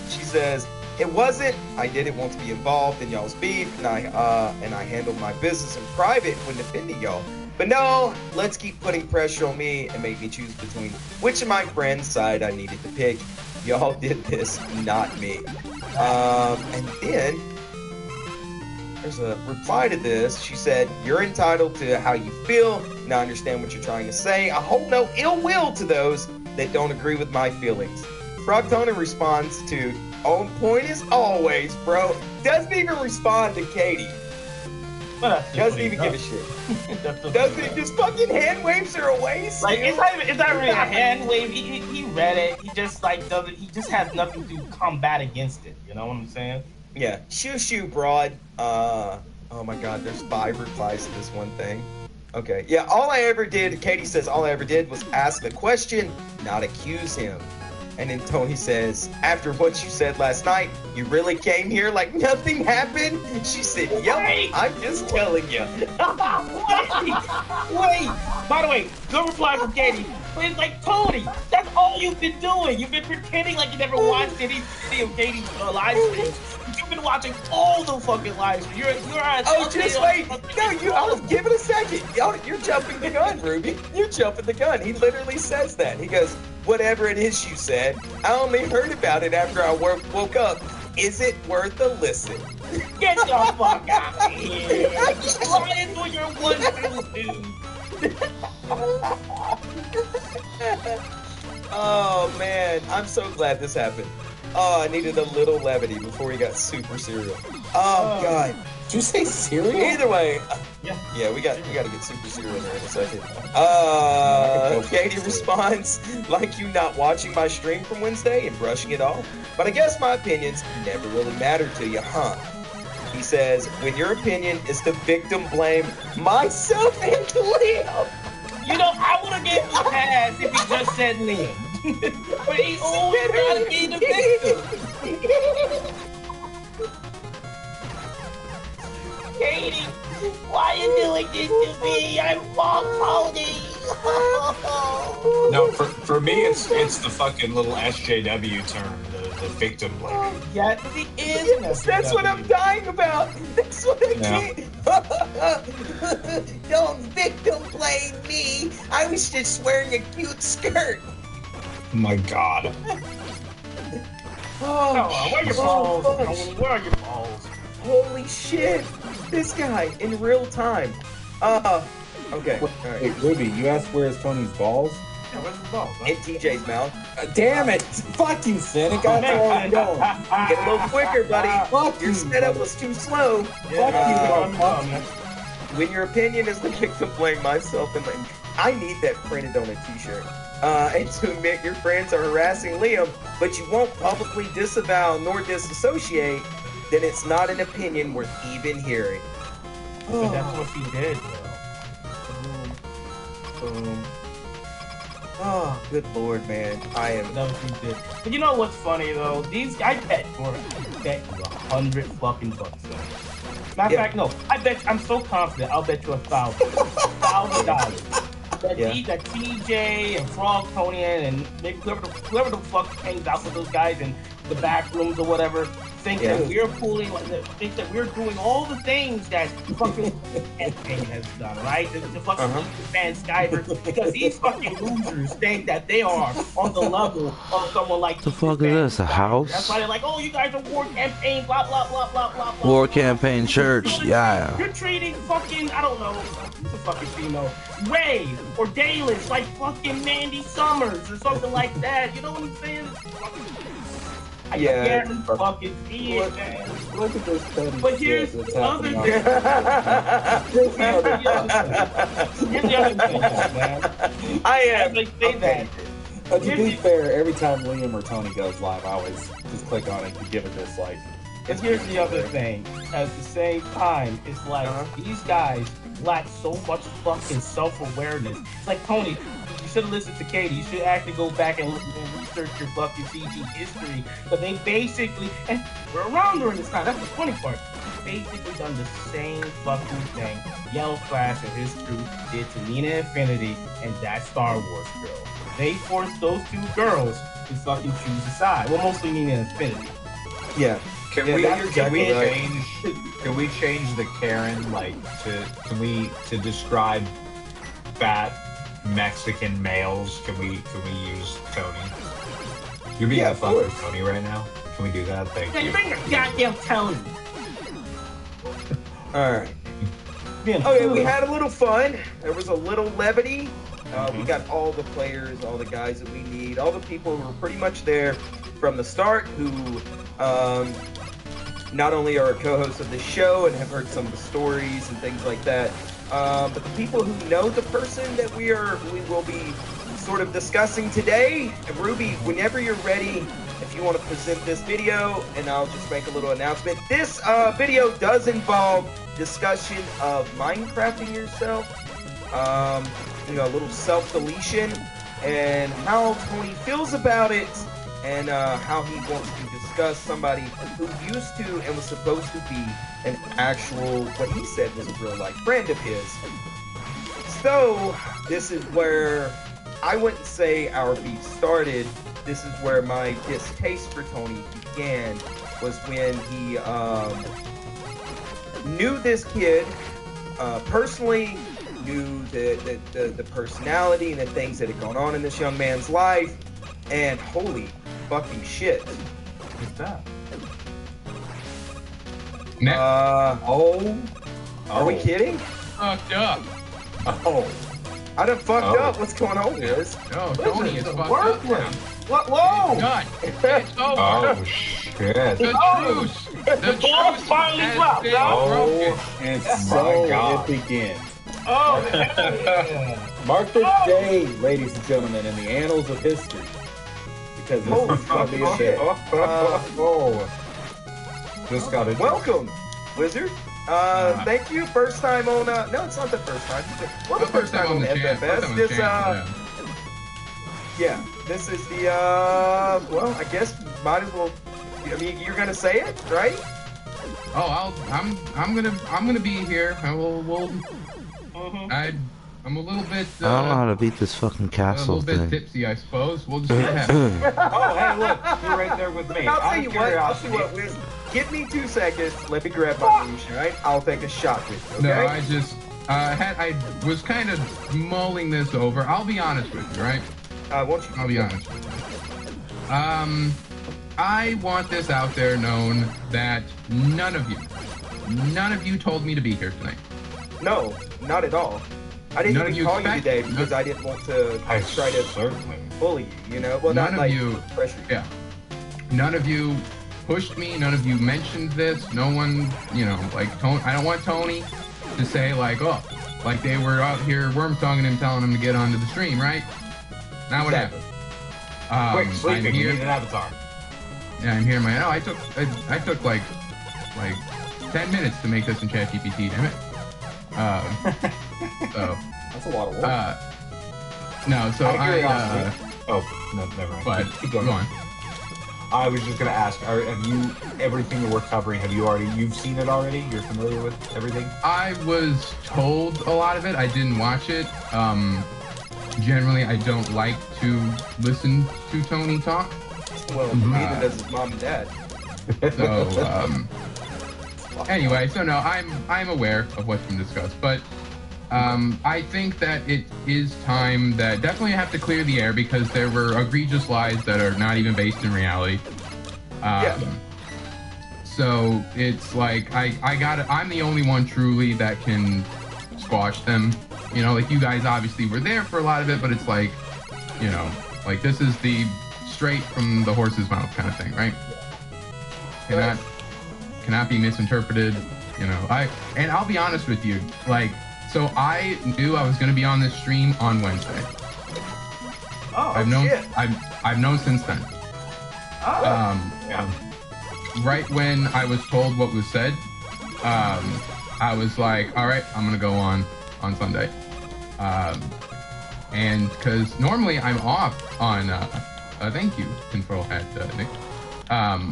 she says, "It wasn't. I didn't want to be involved in y'all's beef, and I handled my business in private when defending y'all. But no, let's keep putting pressure on me and make me choose between which of my friends' side I needed to pick. Y'all did this, not me." And then there's a reply to this. She said, "You're entitled to how you feel, and I understand what you're trying to say. I hold no ill will to those that don't agree with my feelings." Frogtona responds to, "On point as always, bro." Doesn't even respond to Katie. Doesn't even give a shit. Doesn't he just fucking hand waves her away? Like it's not really a hand wave. He read it. He just doesn't. He just has nothing to combat against it. You know what I'm saying? Yeah. Shoo broad. Oh my God. There's 5 replies to this one thing. Okay. Yeah. All I ever did. Katie says all I ever did was ask the question, not accuse him. And then Tony says, "After what you said last night, you really came here like nothing happened?" She said, "Yep, I'm just telling you." Wait. By the way, good reply from Katie. But it's like, Tony, that's all you've been doing. You've been pretending like you never watched any of Katie's live streams. You've been watching all the fucking live streams. You're oh, just wait. No, give it a second. You're jumping the gun, Ruby. You're jumping the gun. He literally says that. He goes, "Whatever it is you said, I only heard about it after I woke up. Is it worth a listen?" Get the fuck out of here. You're lying to your one dude. Oh man, I'm so glad this happened. Oh, I needed a little levity before he got super serial. Oh God. Did you say cereal? Either way, yeah, we got to get super serial there in a second. Katie responds, "Like you not watching my stream from Wednesday and brushing it off. But I guess my opinions never really matter to you, huh?" He says, "When your opinion is to victim blame myself and Liam." I would have given him a pass if he just said Liam. But he always gotta be the victim. Katie, why are you doing this to me? I'm Mom Pony. No, for me, it's the fucking little SJW term, the victim blaming. Yeah, it is. That's what I'm dying about. That's what I can't. Don't victim blame me. I was just wearing a cute skirt. My God. Oh, where are your balls? Where are your balls? Holy shit! This guy in real time. Okay. Wait, Ruby, you asked where's Tony's balls? Yeah, where's his balls? In TJ's mouth. Damn it! Fuck you, Cynic. I know I'm going. Get a little quicker, buddy. Fuck Your you, setup buddy. was too slow. Fuck you, When your opinion is to victim blame myself, and I need that printed on a t-shirt. And to admit your friends are harassing Liam, but you won't publicly disavow nor disassociate, then it's not an opinion worth even hearing. But that's what she did, bro. Oh, good lord, man. I am. That's what she did. But you know what's funny though? I bet you $100 fucking bucks. Matter of fact, no. I'm so confident. I'll bet you $1,000. $1,000. That TJ and Frog Tony and maybe whoever the fuck hangs out with those guys in the back rooms or whatever think that we're pulling, think that we're doing all the things that fucking campaign has done, right? The fucking fan Skyver, because these fucking losers think that they are on the level of someone like the fuck is this? A house? That's why they're like, oh, you guys are war campaign, blah blah blah blah blah blah. War campaign church, yeah. You're treating fucking, I don't know, who's a fucking female, Ray or Dayless like fucking Mandy Summers or something like that. You know what I'm saying? I can't fucking see it, man. Look at this petty But here's shit that's the other happening. Here's the other thing, man. I am. To be fair, every time Liam or Tony goes live, I always just click on it and give it this like. And here's the other thing. At the same time, it's like these guys lack so much fucking self-awareness. It's like, Tony, you should have listened to Katie. You should actually go back and research your fucking CG history. But they basically, and we're around during this time, that's the funny part. Basically done the same fucking thing Yellow Flash and his crew did to Nina Infinity and that Star Wars girl. They forced those two girls to fucking choose a side. Well, mostly Nina Infinity. Yeah. Can we change the Karen to describe fat Mexican males? Can we use Tony? You're being a fucking Tony right now. Can we do that? Thank you. Bring your goddamn Tony. All right. Okay, we had a little fun. There was a little levity. We got all the players, all the guys that we need, all the people who were pretty much there from the start, who not only are co-hosts of the show and have heard some of the stories and things like that, but the people who know the person that we will be sort of discussing today. And Ruby, whenever you're ready, if you want to present this video, and I'll just make a little announcement. This video does involve discussion of Minecrafting yourself, a little self-deletion, and how Tony feels about it, and how he wants to discuss somebody who used to and was supposed to be an actual, what he said was a real-life friend of his. So, this is where I wouldn't say our beef started. This is where my distaste for Tony began, was when he knew this kid, personally knew the personality and the things that had gone on in this young man's life, and holy fucking shit. What's that? Are we kidding? Fucked up. I done fucked up. What's going on, Liz? No, Tony is fucked up now. Whoa! It's done. It's over. Oh, shit. The truce. The truce finally has dropped. been broken. And so it begins. Oh, yeah. Mark this day, ladies and gentlemen, in the annals of history. Because this is going to be a shit. Just got it. Welcome, Wizard. Thank you. First time on, no, it's not the first time. Well, the first time on FFS. This, yeah, this is the, well, I guess might as well, I mean, you're gonna say it, right? Oh, I'm gonna be here. I'm a little bit. I don't know how to beat this fucking castle a little thing. bit tipsy, I suppose. We'll just see what happens. Oh, hey, look, you're right there with me. I'll tell you what, Wiz. Give me 2 seconds. Let me grab my motion, right? I'll take a shot with you, okay? No, I just I was kind of mulling this over. I'll be honest with you, right? Won't you? I'll be honest with you. I want this out there known that none of you told me to be here tonight. No, not at all. I didn't even call you today because I didn't want to try to bully you, you know? Well, none not of like you, pressure you. Yeah. None of you pushed me. None of you mentioned this. No one, you know, like, I don't want Tony to say, like, oh, like they were out here worm-tonguing him, telling him to get onto the stream, right? Not what happened. Quick, sleeping, you need an avatar. Yeah, I'm here. I took like 10 minutes to make this in ChatGPT. Damn it. So that's a lot of work. No, so oh no, never mind. But keep going. Go on. I was just gonna ask: have you everything that we're covering? You've seen it already? You're familiar with everything? I was told a lot of it. I didn't watch it. Generally, I don't like to listen to Tony talk. Well, neither does his mom and dad. So, anyway, so no, I'm aware of what's been discussed, but I think that it is time that definitely have to clear the air because there were egregious lies that are not even based in reality. So it's like I'm the only one truly that can squash them. You know, like you guys obviously were there for a lot of it, but it's like, you know, like this is the straight from the horse's mouth kind of thing, right? Cannot be misinterpreted. You know, I'll be honest with you, like, so I knew I was going to be on this stream on Wednesday. Oh, I've known since then. Oh. Right when I was told what was said, I was like, all right, I'm going to go on Sunday. And because normally I'm off on, thank you, Control Hat, Nick.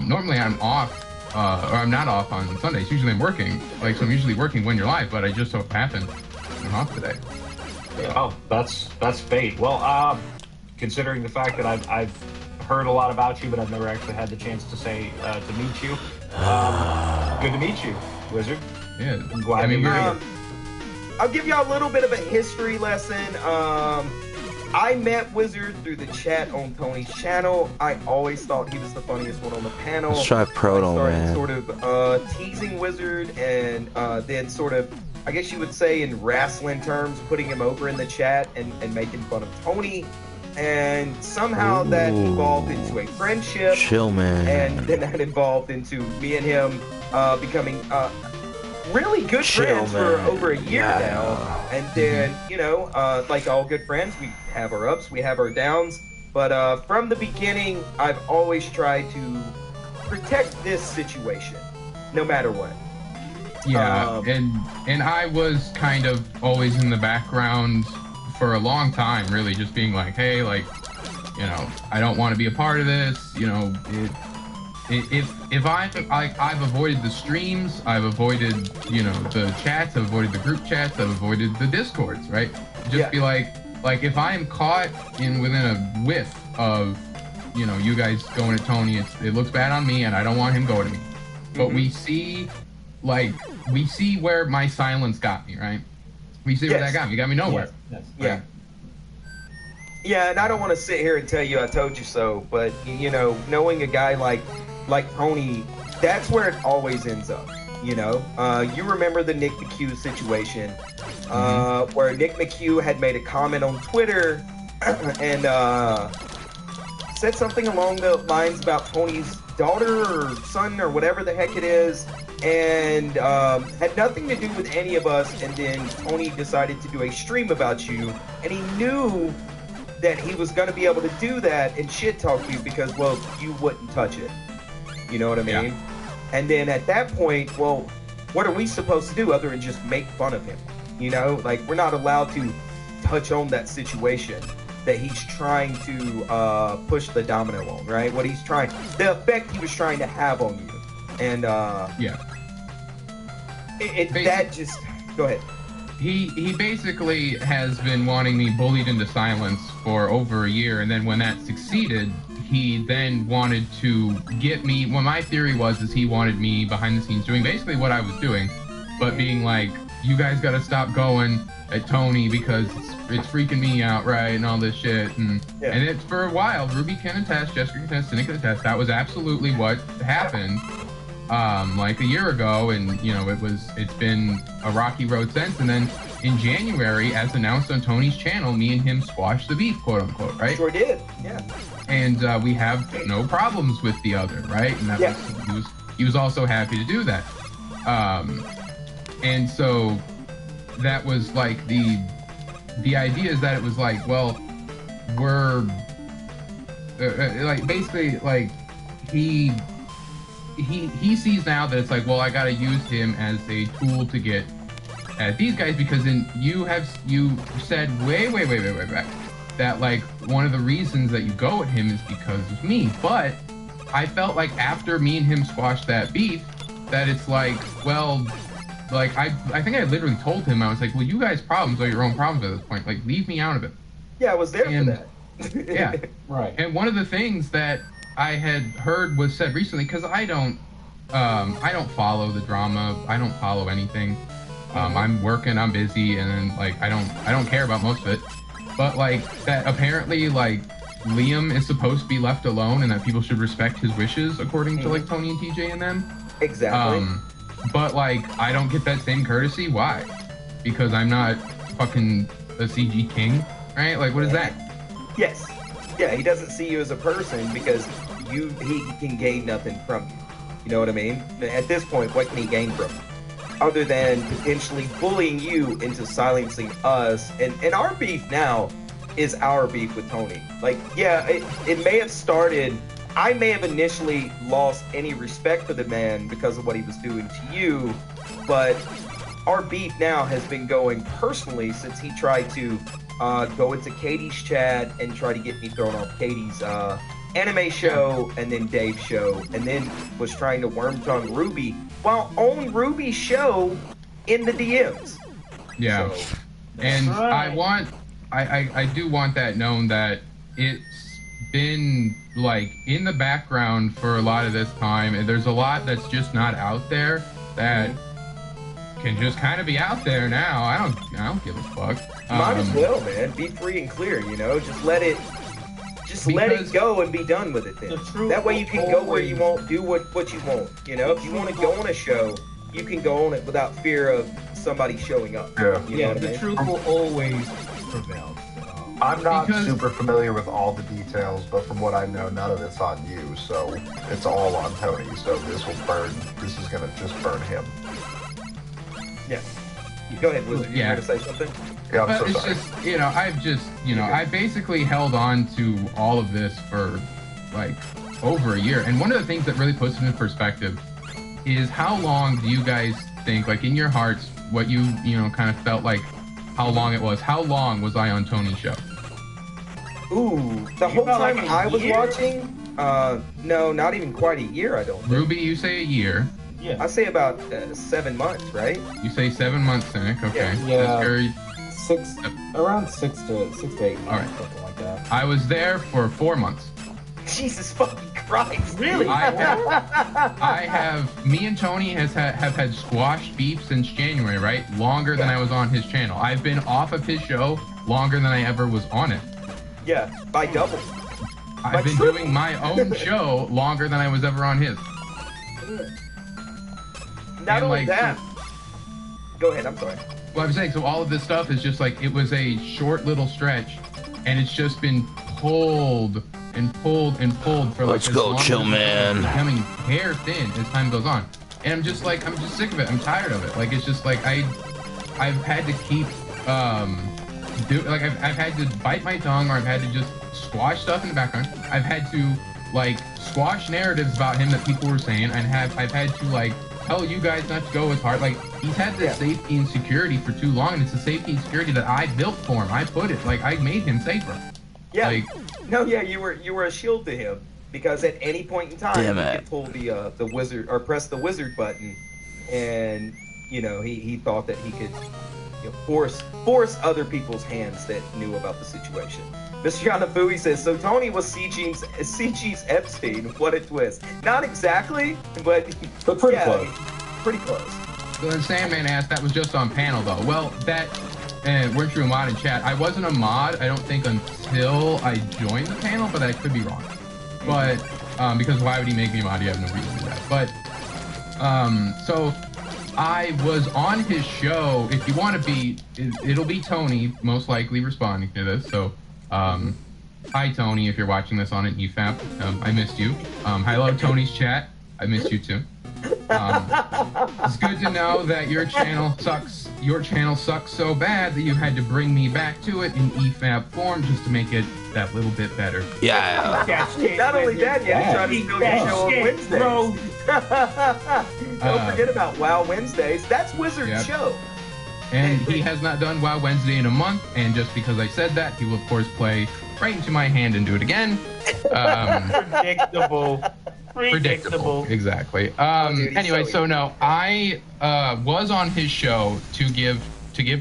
Normally I'm off, or I'm not off on Sundays. Usually I'm working, like, so I'm usually working when you're live, but I just so happened I'm off today. Yeah. Oh, that's fate. Well, considering the fact that I've heard a lot about you, but I've never actually had the chance to say to meet you. Good to meet you, Wizard. Yeah, I'm glad you're here. I'll give y'all a little bit of a history lesson. I met Wizard through the chat on Tony's channel. I always thought he was the funniest one on the panel. Let's try Proto, man. Sort of teasing Wizard and then sort of, I guess you would say in wrestling terms, putting him over in the chat and making fun of Tony. And somehow that evolved into a friendship. Chill, man. And then that evolved into me and him becoming really good friends for over a year now. And then, you know, like all good friends, we have our ups, we have our downs. But from the beginning, I've always tried to protect this situation, no matter what. Yeah, and I was kind of always in the background for a long time, really, just being like, hey, like, you know, I don't want to be a part of this. You know, if I've avoided the streams, I've avoided, you know, the chats, I've avoided the group chats, I've avoided the discords, right? Just be like if I am caught within a whiff of, you know, you guys going at Tony, it looks bad on me, and I don't want him going to me. But we see where my silence got me, right? We see where that got me. It got me nowhere. Yes. Yeah. Yeah, and I don't want to sit here and tell you I told you so, but, you know, knowing a guy like Tony, that's where it always ends up, you know? You remember the Nick McHugh situation, where Nick McHugh had made a comment on Twitter and said something along the lines about Tony's daughter or son or whatever the heck it is, and had nothing to do with any of us, and then Tony decided to do a stream about you, and he knew that he was going to be able to do that and shit talk you because, well, you wouldn't touch it. You know what I mean? Yeah. And then at that point, well, what are we supposed to do other than just make fun of him? You know, like, we're not allowed to touch on that situation that he's trying to push the domino on, right? What he's trying, the effect he was trying to have on you. And that just, go ahead. he basically has been wanting me bullied into silence for over a year, and then when that succeeded, he then wanted to get me. Well, my theory was is he wanted me behind the scenes doing basically what I was doing, but being like, you guys got to stop going at Tony because it's freaking me out, right, and all this shit, and it's for a while. Ruby can attest, Jessica can attest, Cynic can attest. That was absolutely what happened. Like a year ago, and you know it's been a rocky road since. And then in January, as announced on Tony's channel, me and him squashed the beef, quote unquote, right? Sure did, yeah. And we have no problems with the other, right? And that he was also happy to do that. And so that was like the idea is that it was like, well, we're like basically like he sees now that it's like, well, I gotta use him as a tool to get at these guys, because then you said way back that like one of the reasons that you go at him is because of me. But I felt like after me and him squashed that beef, that it's like, well, like I think I literally told him, I was like, well, you guys' problems are your own problems at this point. Like, leave me out of it. Yeah, I was there for that. Yeah, right. And one of the things that I had heard was said recently, because I don't follow the drama. I don't follow anything. I'm working, I'm busy, and then like I don't care about most of it. But like that apparently like Liam is supposed to be left alone, and that people should respect his wishes according to like Tony and TJ and them. Exactly. But like I don't get that same courtesy. Why? Because I'm not fucking a CG king, right? Like what is that? Yes. Yeah, he doesn't see you as a person because he can gain nothing from you. You know what I mean? At this point, what can he gain from you? Other than potentially bullying you into silencing us. And our beef now is our beef with Tony. Like, yeah, it may have started, I may have initially lost any respect for the man because of what he was doing to you, but our beef now has been going personally since he tried to go into Katie's chat and try to get me thrown off Katie's anime show and then Dave's show, and then was trying to worm tongue Ruby while on Ruby's show in the DMs. Yeah. So, and right. I do want that known that it's been like in the background for a lot of this time, and there's a lot that's just not out there that can just kind of be out there now. I don't give a fuck. Might as well, man. Be free and clear, you know? Just let it go and be done with it then. That way you can go where you want, do what you want. You know, if you want to go on a show, you can go on it without fear of somebody showing up. Yeah, the truth will always prevail. I'm not super familiar with all the details, but from what I know, none of it's on you, so it's all on Tony. So this is gonna just burn him. Yeah. Go ahead, Wizard. You were gonna say something? Yeah, I'm but so sorry. Just, you know, I've basically held on to all of this for like over a year. And one of the things that really puts it in perspective is how long do you guys think, like in your hearts, what you know, kind of felt like how long it was? How long was I on Tony's show? Ooh, the whole time like I was watching? No, not even quite a year, I don't think. Ruby, you say a year. Yeah. I say about 7 months, right? You say 7 months, Cynic. Okay. Yeah. Very... around six to 8 months, all right. Something like that. I was there for 4 months. Jesus fucking Christ! Really? Me and Tony have had squashed beef since January, right? Longer than I was on his channel. I've been off of his show longer than I ever was on it. Yeah, by double. I've been doing my own show longer than I was ever on his. Not only that. Go ahead, I'm sorry. Well, I'm saying, so all of this stuff is just like, it was a short little stretch, and it's just been pulled and pulled and pulled for like, let's go, chill, man. Becoming hair thin as time goes on. And I'm just sick of it. I'm tired of it. Like, it's just like, I've had to keep, I've had to bite my tongue, or I've had to just squash stuff in the background. I've had to, like, squash narratives about him that people were saying, and I've had to, like, tell you guys not to go as hard. Like, he's had this safety and security for too long, and it's the safety and security that I built for him. I put it, like, I made him safer. Yeah. Like, no, yeah, you were a shield to him, because at any point in time, he could pull the wizard, or press the wizard button, and, you know, he thought that he could force other people's hands that knew about the situation. Mr. Yanafui says, so Tony was CG's Epstein. What a twist. Not exactly, but pretty close. Pretty close. So then Sandman asked, that was just on panel though. Well, that, weren't you a mod in chat? I wasn't a mod, I don't think, until I joined the panel, but I could be wrong. But, because why would he make me a mod? You have no reason to do that. But, so I was on his show. If you want to be, it'll be Tony most likely responding to this. So, hi Tony, if you're watching this on an EFAP, I missed you. Hello Tony's chat, I missed you too. It's good to know that your channel sucks. Your channel sucks so bad that you had to bring me back to it in EFAP form just to make it that little bit better. Yeah. Not only that, you had to try to steal your show on Wednesdays. Don't forget about WoW Wednesdays. That's Wizard's show. And he has not done WoW Wednesday in a month, and just because I said that, he will of course play right into my hand and do it again. Predictable. Exactly. Anyway, so no, I was on his show to give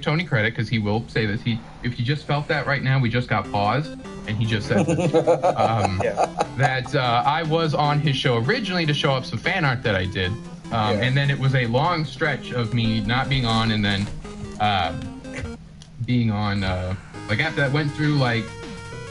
Tony credit, because he will say this. If you just felt that right now, we just got paused, and he just said that I was on his show originally to show up some fan art that I did, and then it was a long stretch of me not being on, and then being on like after that went through like.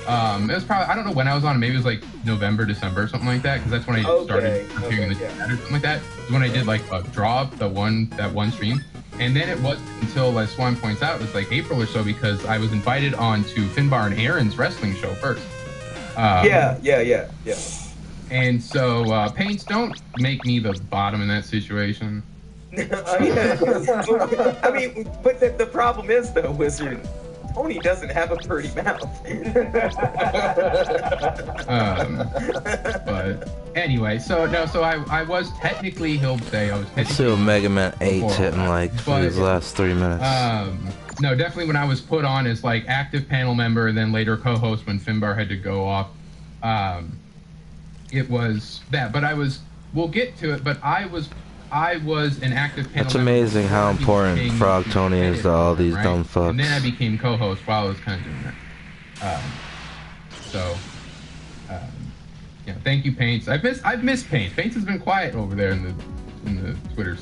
It was probably, I don't know when I was on, maybe it was like November, December, something like that, because that's when I started appearing in the chat or something like that. It was when I did like a draw, that one stream. And then it wasn't until, as Swan points out, it was like April or so, because I was invited on to Finbar and Aaron's wrestling show first. Yeah. And so, Paints, don't make me the bottom in that situation. I mean, but the problem is, though, Wizard, Tony doesn't have a pretty mouth. But anyway, so I was technically, he'll say I was technically. Let's see what Megaman 8's hitting like for these last 3 minutes. No, definitely when I was put on as like active panel member, and then later co-host when Finbar had to go off. It was that, but we'll get to it, but I was an active panel. It's amazing how important Frog Tony is to all these dumb fucks. And then I became co-host while I was kind of doing that. Yeah, thank you, Paints. I've missed Paints. Paints has been quiet over there in the Twitters.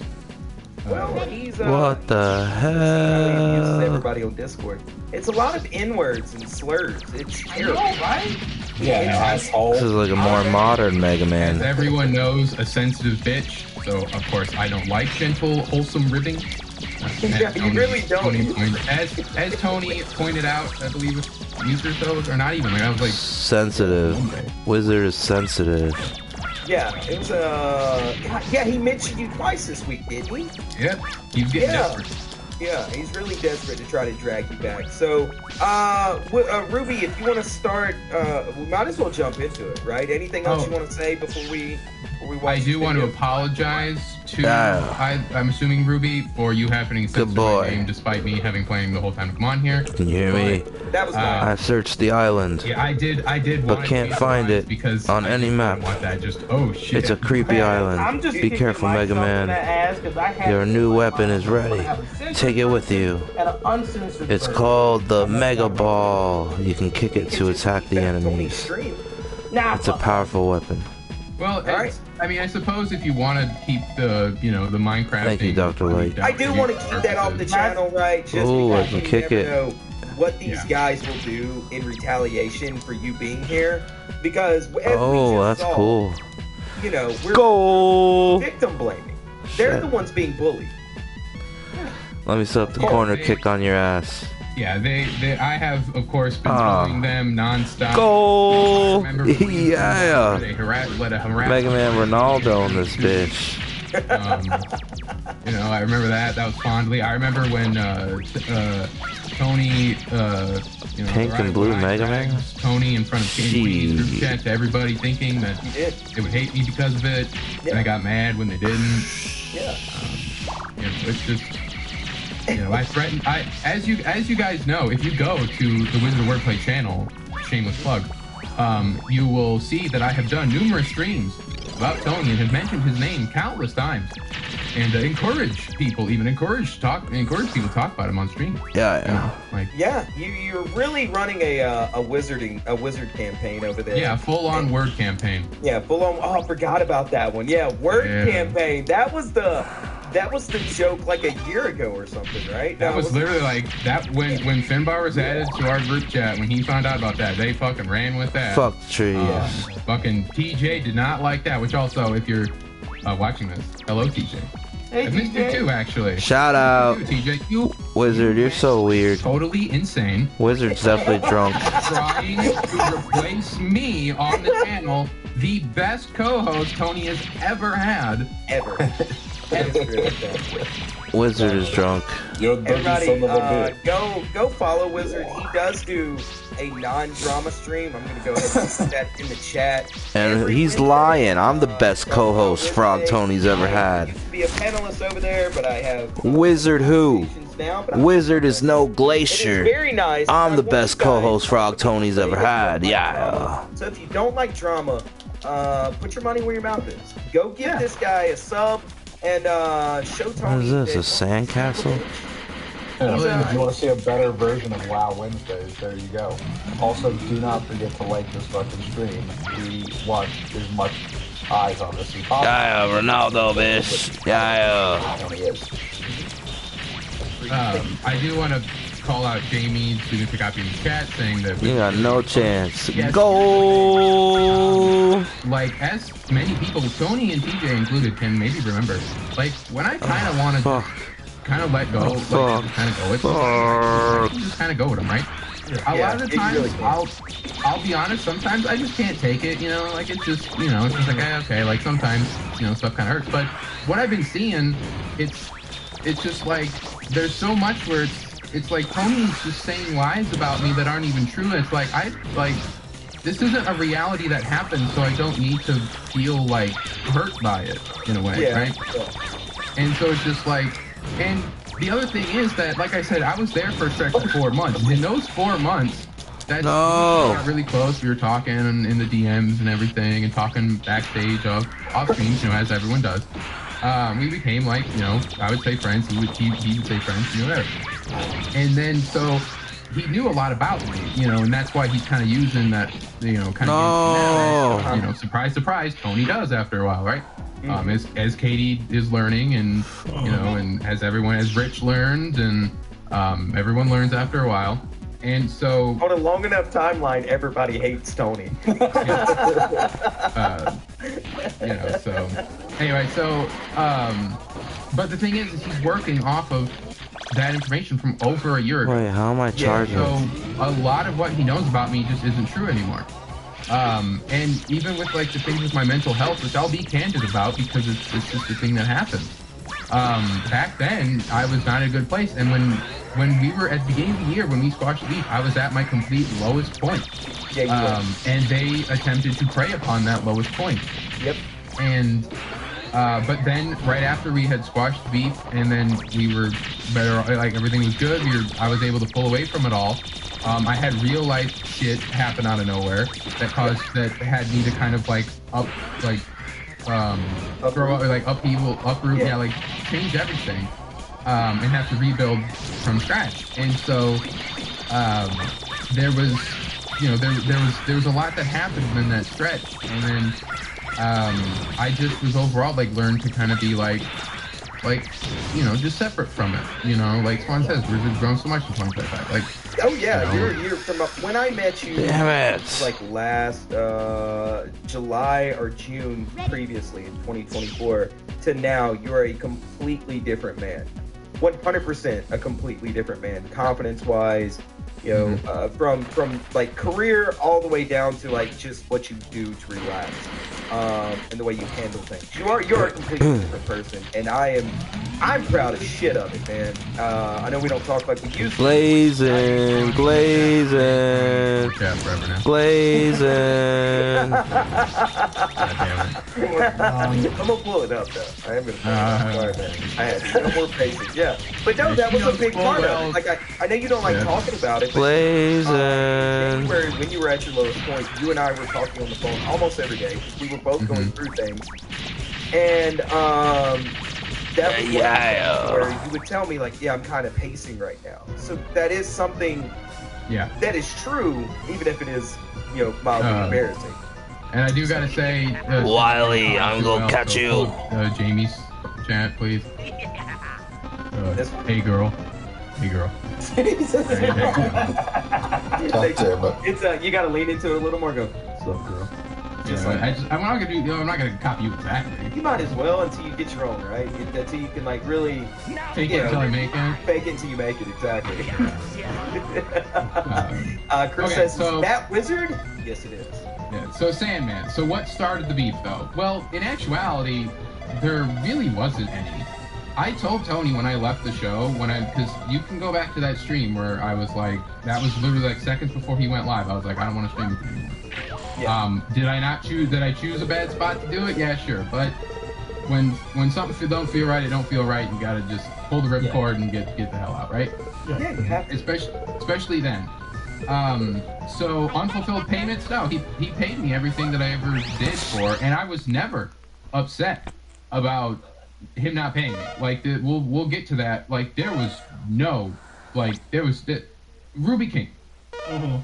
Well, he's what the hell? Everybody on Discord. It's a lot of N-words and slurs. It's terrible, right? Yeah, this is like a more modern Mega Man. As everyone knows, a sensitive bitch. So of course I don't like gentle, wholesome ribbing. Yeah, you really don't. As Tony pointed out, I believe a week or so, or not even. Like I was like sensitive. Wizard is sensitive. Yeah, it was yeah, he mentioned you twice this week, didn't he? Yep, he's getting desperate. Yeah, he's really desperate to try to drag you back. So, Ruby, if you want to start, we might as well jump into it, right? Anything else you want to say before we watch? I do want to apologize to, I'm assuming, Ruby, for you happening to censor my name despite me having playing the whole time to come on here. Can you hear me? That was I searched the island. Yeah, I did but can't find it because on any map. Oh shit. It's a creepy island. Be careful, Mega Man. Your new weapon is ready. Take it with you. It's called the Mega Ball. You can kick it to attack the enemies. It's a powerful weapon. Well, I mean, I suppose if you want to keep the, the Minecraft. Thank you, Dr. Light. I do want to keep that off the channel, right? Just Ooh, I because can you kick never it. know what these guys will do in retaliation for you being here. Because that's cool. We're victim blaming. They're the ones being bullied. Let me set up the corner kick on your ass. Yeah, I have, of course, been trolling them non-stop. Goal! Yeah! Mega Man Ronaldo in this bitch. I remember that was fondly. I remember when Tony, Pink and Blue Mega Man? Tony in front of King group chat to everybody thinking that they would hate me because of it. And I got mad when they didn't. Yeah. It's just... I threatened. As you guys know, if you go to the Wizard of Wordplay channel, shameless plug, you will see that I have done numerous streams about Tony and have mentioned his name countless times. and encourage people to talk about him on stream. Yeah, you're really running a wizard campaign over there. Yeah, full on word campaign. Yeah, full on. Oh, I forgot about that one. Yeah, word campaign. That was the joke like a year ago or something, right? That was literally like that when Finbar was added to our group chat. When he found out about that, they fucking ran with that. Fuck trees. Fucking TJ did not like that. Which also, if you're watching this, hello TJ. Hey, I missed you too, actually. Shout out, TJ. Wizard. You're so weird. Totally insane. Wizard's definitely drunk. Trying to replace me on the channel, the best co-host Tony has ever had. Ever. Wizard is drunk. Everybody, go follow Wizard. He does do a non-drama stream. I'm gonna go ahead and put that in the chat. And he's lying. I'm the best co-host Frog Tony's ever had. I used to be a panelist over there, but I have Wizard who? Wizard is no Glacier. Very nice. I'm the best co-host Frog Tony's ever had. Yeah. So if you don't like drama, put your money where your mouth is. Go give this guy a sub. And show Tony. What is this, a sandcastle? If you want to see a better version of WoW Wednesdays, there you go. Also, do not forget to like this fucking stream. We want as much eyes on this as possible. Yeah, Ronaldo, bitch. Yeah. I do want to call out Jamie, signature copy in the chat, saying that you got no chance. Go. Like, as many people, Tony and TJ included, can maybe remember. Like, when I kind of want to kind of let go, kind of go with them, just kind of go with them, right? A lot of the times, I'll be honest, sometimes I just can't take it, you know, like it's just like, okay, like sometimes, stuff kind of hurts. But what I've been seeing, it's just like, there's so much where it's like Tony's just saying lies about me that aren't even true. And it's like, this isn't a reality that happened, so I don't need to feel like hurt by it in a way, right? And so it's just like, and the other thing is that, like I said, I was there for a stretch of 4 months. In those 4 months, we got really close. We were talking in the DMs and everything, and talking backstage off streams, as everyone does. We became like, I would say friends. He would say friends, whatever. And then so he knew a lot about me, and that's why he's kind of using that, kind of, surprise, surprise. Tony does after a while, right? As Katie is learning, and and as Rich learned, and everyone learns after a while. And so on a long enough timeline, everybody hates Tony. So anyway, but the thing is he's working off of that information from over a year ago. Wait, how am I charging? So a lot of what he knows about me just isn't true anymore. And even with like the things with my mental health, which I'll be candid about because it's just a thing that happens. Back then, I was not in a good place, and when we were at the beginning of the year, when we squashed Leaf, I was at my complete lowest point. And they attempted to prey upon that lowest point. Yep. And but then right after we had squashed Beef, and then we were better, like everything was good. I was able to pull away from it all. I had real life shit happen out of nowhere that had me to kind of like uproot, change everything, and have to rebuild from scratch. And so there was a lot that happened in that stretch, and then I just was overall like learned to kind of be like just separate from it. Like Swan says, we've grown so much in 2025. Like, oh yeah, you're from when I met you. Damn it. Like last July or June previously in 2024 to now, you're a completely different man. 100% a completely different man, confidence-wise. From like career all the way down to like just what you do to relax, and the way you handle things. You're a completely different person, and I'm proud as shit of it, man. I know we don't talk like we used to. Blazing. I'm gonna pull it up though. I am gonna. I had no more patience. Yeah, but no, that was a big part of it. Like I know you don't like talking about it. Blazing. January, when you were at your lowest point, you and I were talking on the phone almost every day. We were both going through things, and that was where you would tell me like, yeah, I'm kind of pacing right now. So that is something. Yeah. That is true, even if it is, mildly embarrassing. And I do gotta say, Wiley, I'm gonna catch you. Jamie's chat, please. Hey girl. Hey girl. It's you gotta lean into it a little more. Go, what's up, girl? I'm not gonna copy you exactly. You might as well until you get your own, right? Until you can like really fake it until you make it. Fake it until you make it, exactly. Chris says, so, that wizard? Yes, it is. Yeah. So Sandman. So what started the beef, though? Well, in actuality, there really wasn't any. I told Tony when I left the show, because you can go back to that stream where I was like, that was literally like seconds before he went live. I was like, I don't want to stream with you anymore. Yeah. Did I choose a bad spot to do it? Yeah, sure. But when something don't feel right, it don't feel right. You gotta just pull the ripcord and get the hell out, right? Yeah, you have to. Especially then. So unfulfilled payments, no, he paid me everything that I ever did for, and I was never upset about him not paying me. Like we'll get to that. Like there was Ruby King. Mm-hmm.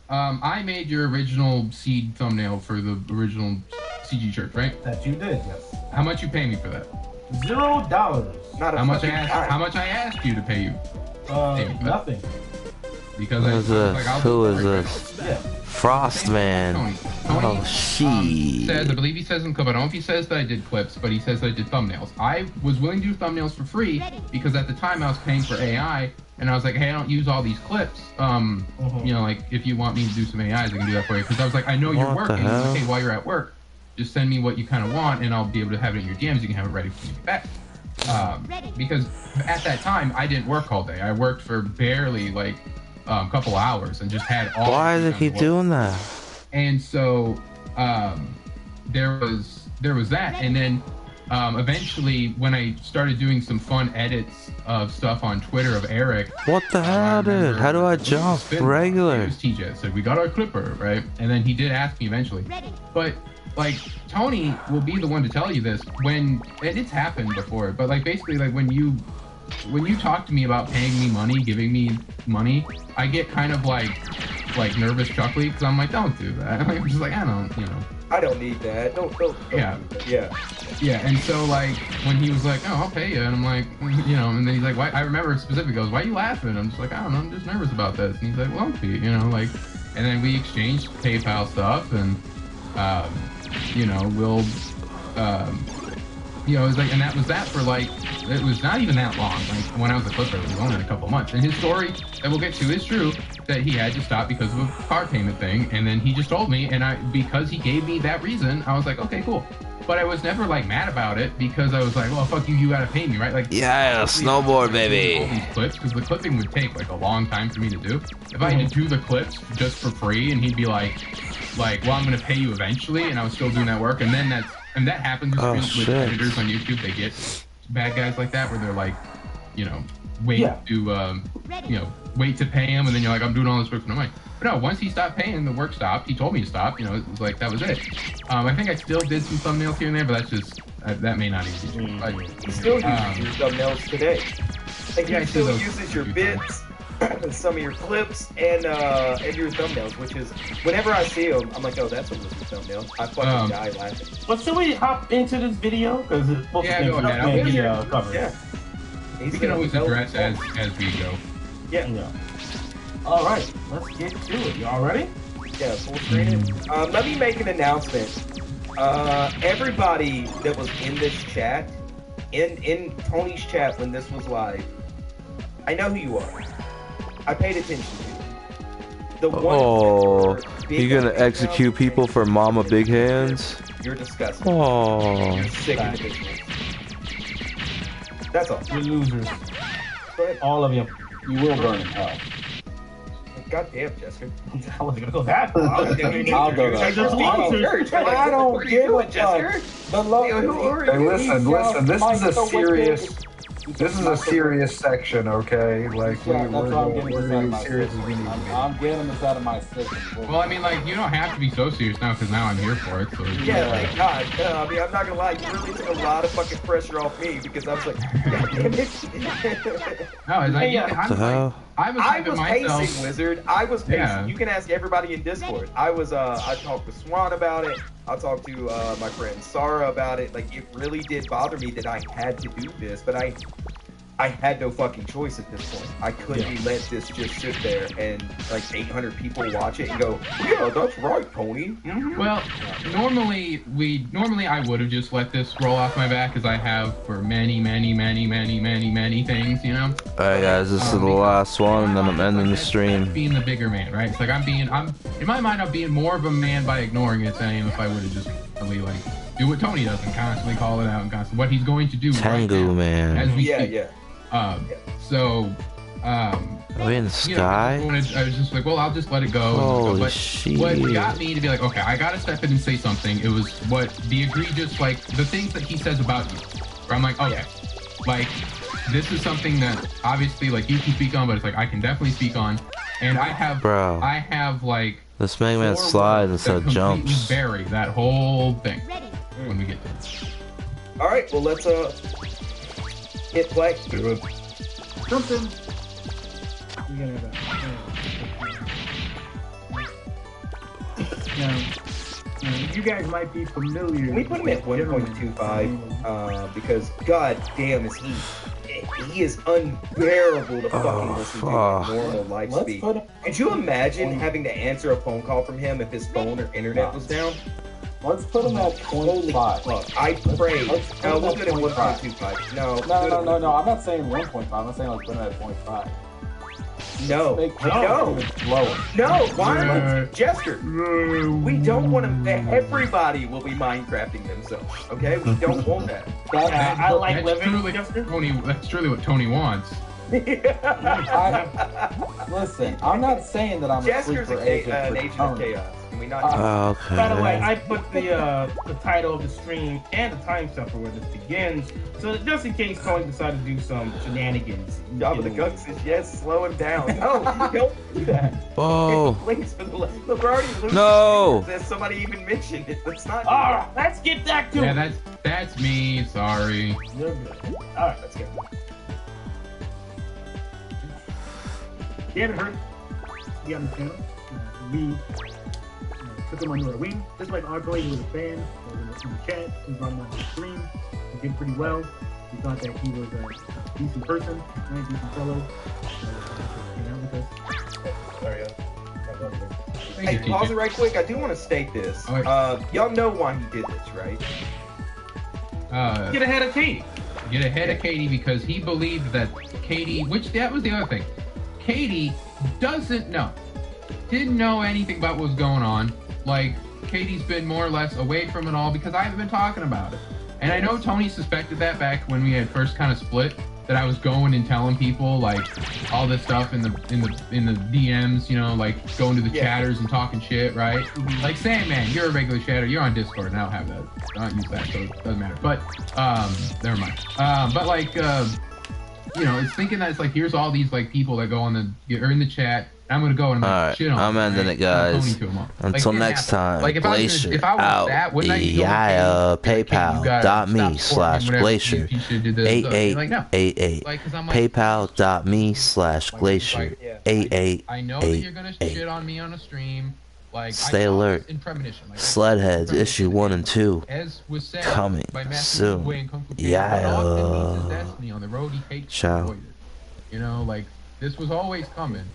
I made your original seed thumbnail for the original CG Church, right? That you did, yes. How much you pay me for that? $0. How much I asked you to pay you? Nothing. Because who is this? Yeah. Frostman. Tony she. Says, I believe he says in clip. I don't know if he says that I did clips, but he says that I did thumbnails. I was willing to do thumbnails for free because at the time I was paying for AI, and I was like, hey, I don't use all these clips. Like if you want me to do some AIs, I can do that for you. Because I was like, I know you're working. Okay, while you're at work, just send me what you kind of want, and I'll be able to have it in your DMs. You can have it ready for me to get back. Because at that time I didn't work all day. I worked for barely like a couple hours and just had all. Why do they keep doing that? And so there was that, and then eventually when I started doing some fun edits of stuff on Twitter of Eric. What the hell, dude? How do I jump regular? TJ said we got our clipper, right? And then he did ask me eventually, but like Tony will be the one to tell you this and it's happened before, but like basically like when you talk to me about paying me money, giving me money, I get kind of like nervous chuckly because I'm like, don't do that. I'm just like, I don't need that. Don't yeah. Yeah. And so like when he was like, oh, I'll pay you, and I'm like, and then he's like, why? I remember specifically goes, why are you laughing? I'm just like, I don't know, I'm just nervous about this. And he's like, well, don't be, and then we exchanged PayPal stuff, and we'll it was like, and that was that for like, it was not even that long. Like when I was a clipper, it was only a couple months. And his story that we'll get to is true, that he had to stop because of a car payment thing. And then he just told me, and because he gave me that reason, I was like, okay, cool. But I was never like mad about it because I was like, well, fuck you gotta pay me, right? Like, yeah, snowboard, baby. All these clips, because the clipping would take like a long time for me to do. If I had to do the clips just for free, and he'd be like, well, I'm gonna pay you eventually, and I was still doing that work, and then that happens with editors on YouTube. They get bad guys like that where they're like, wait to pay him, and then you're like, I'm doing all this work for no money. But no, once he stopped paying, the work stopped. He told me to stop. It was like that was it. I think I still did some thumbnails here and there, but that's just that may not even be true. He still uses your thumbnails today. Like he still uses your bits, some of your clips, and your thumbnails, which is whenever I see them, I'm like, oh, that's a Wizard thumbnail. I fucking die laughing. But should we hop into this video? Because it's supposed to be covered. Yeah. We can always address as we go. Yeah. All right, let's get to it. Y'all ready? Yeah, full screen. Let me make an announcement. Everybody that was in this chat, in Tony's chat when this was live, I know who you are. I paid attention to you. The one you're gonna execute people for Mama Big Hands? You're disgusting. Oh, you're sick individuals. That's all. You're losers. Go ahead. All of you. You will burn in hell. God damn, Jester. I wasn't gonna go that far. I'll go that far. I don't give a fuck. Hey, listen, this is a serious This is a serious section, okay? Like, Yeah, that's why I'm getting this out of my serious system. as we need to be. I'm getting this out of my system. Well, I mean, like, you don't have to be so serious now because now I'm here for it. So Yeah, like, God, I mean, I'm not gonna lie, you really took a lot of fucking pressure off me because I was like, God damn it. No, it's like, I was myself. pacing, Wizard. I was pacing. Yeah. You can ask everybody in Discord. I talked with Swan about it. I talked to my friend Sarah about it. Like, it really did bother me that I had to do this, but I had no fucking choice at this point. I couldn't let this just sit there and like 800 people watch it and go, yeah, that's right, Tony. Mm-hmm. Well, normally I would have just let this roll off my back as I have for many things, you know. All right, guys, this is the last one, and then I'm ending the stream. Being the bigger man, right? It's like I'm in my mind, I'm being more of a man by ignoring it than I am if I would have just really like do what Tony does and constantly call it out and constantly what he's going to do. Tengu, right man. As we yeah, speak. yeah. Are we in the sky? I was just like, well, I'll just let it go. Holy shit. What got me to be like, okay, I gotta step in and say something. It was what the egregious, like, the things that he says about you. Where I'm like, okay, like, this is something that obviously, like, you can speak on, but it's like, I can definitely speak on. And I have, like, this Megaman slides instead of jumps. Bury that whole thing when we get to it. All right, well, let's, hit play. Do it. Something. We're gonna now, you guys might be familiar. We put him at 1.25 because god damn is he is unbearable to fucking listen to at normal life speed. Could you imagine having to answer a phone call from him if his phone or internet was down? Let's put him at 0.5. I pray. No, we'll put him at 1.25. No, I'm not saying 1.5. I'm saying like put him at 0.5. No. Why? Jester, we don't want him. Everybody will be Minecrafting themselves. Okay, we don't want that. I like living with Jester. Tony, that's truly what Tony wants. Listen, I'm not saying that I'm Jester's an agent of chaos. Can we not? Okay. By the way, I put the title of the stream and the timestamp for where this begins, so that just in case Tony decides to do some shenanigans. But the Gunk says yes, slow him down. No, don't do that. Whoa. Look, we're already losing. No. As somebody even mentioned it. Let's not. Alright, let's get back to it. Yeah, that's me. Sorry. You're good. Alright, let's go. You haven't heard the on the channel. We took him under our wing, just like Arco. He was a fan. In the chat, he brought him on the stream. He did pretty well. We thought that he was a decent person, right? Decent fellow. Hey, pause it right quick. I do want to state this. Y'all know why he did this, right? Get ahead of Katie. Get ahead of Katie because he believed that Katie, that was the other thing. Katie didn't know anything about what was going on. Like, Katie's been more or less away from it all because I haven't been talking about it. And I know Tony suspected that back when we had first kind of split, that I was going and telling people like all this stuff in the DMs, you know, like going to the chatters and talking shit, right? Mm-hmm. Like saying, man, you're a regular chatter, you're on Discord, and I don't have that. I don't use that, so it doesn't matter. But never mind. But like you know, it's thinking that it's like here's all these like people that go on or in the chat. I'm gonna go and shit on them. I'm ending it, guys. Until next time, like, Glacier out. PayPal.me/Glacier 8888. PayPal.me/Glacier 8888. I know that you're gonna shit on me on a stream. Like, stay alert. SLED HEADZ issue 1 and 2 coming soon. Yeah. Ciao. You know, like this was always coming.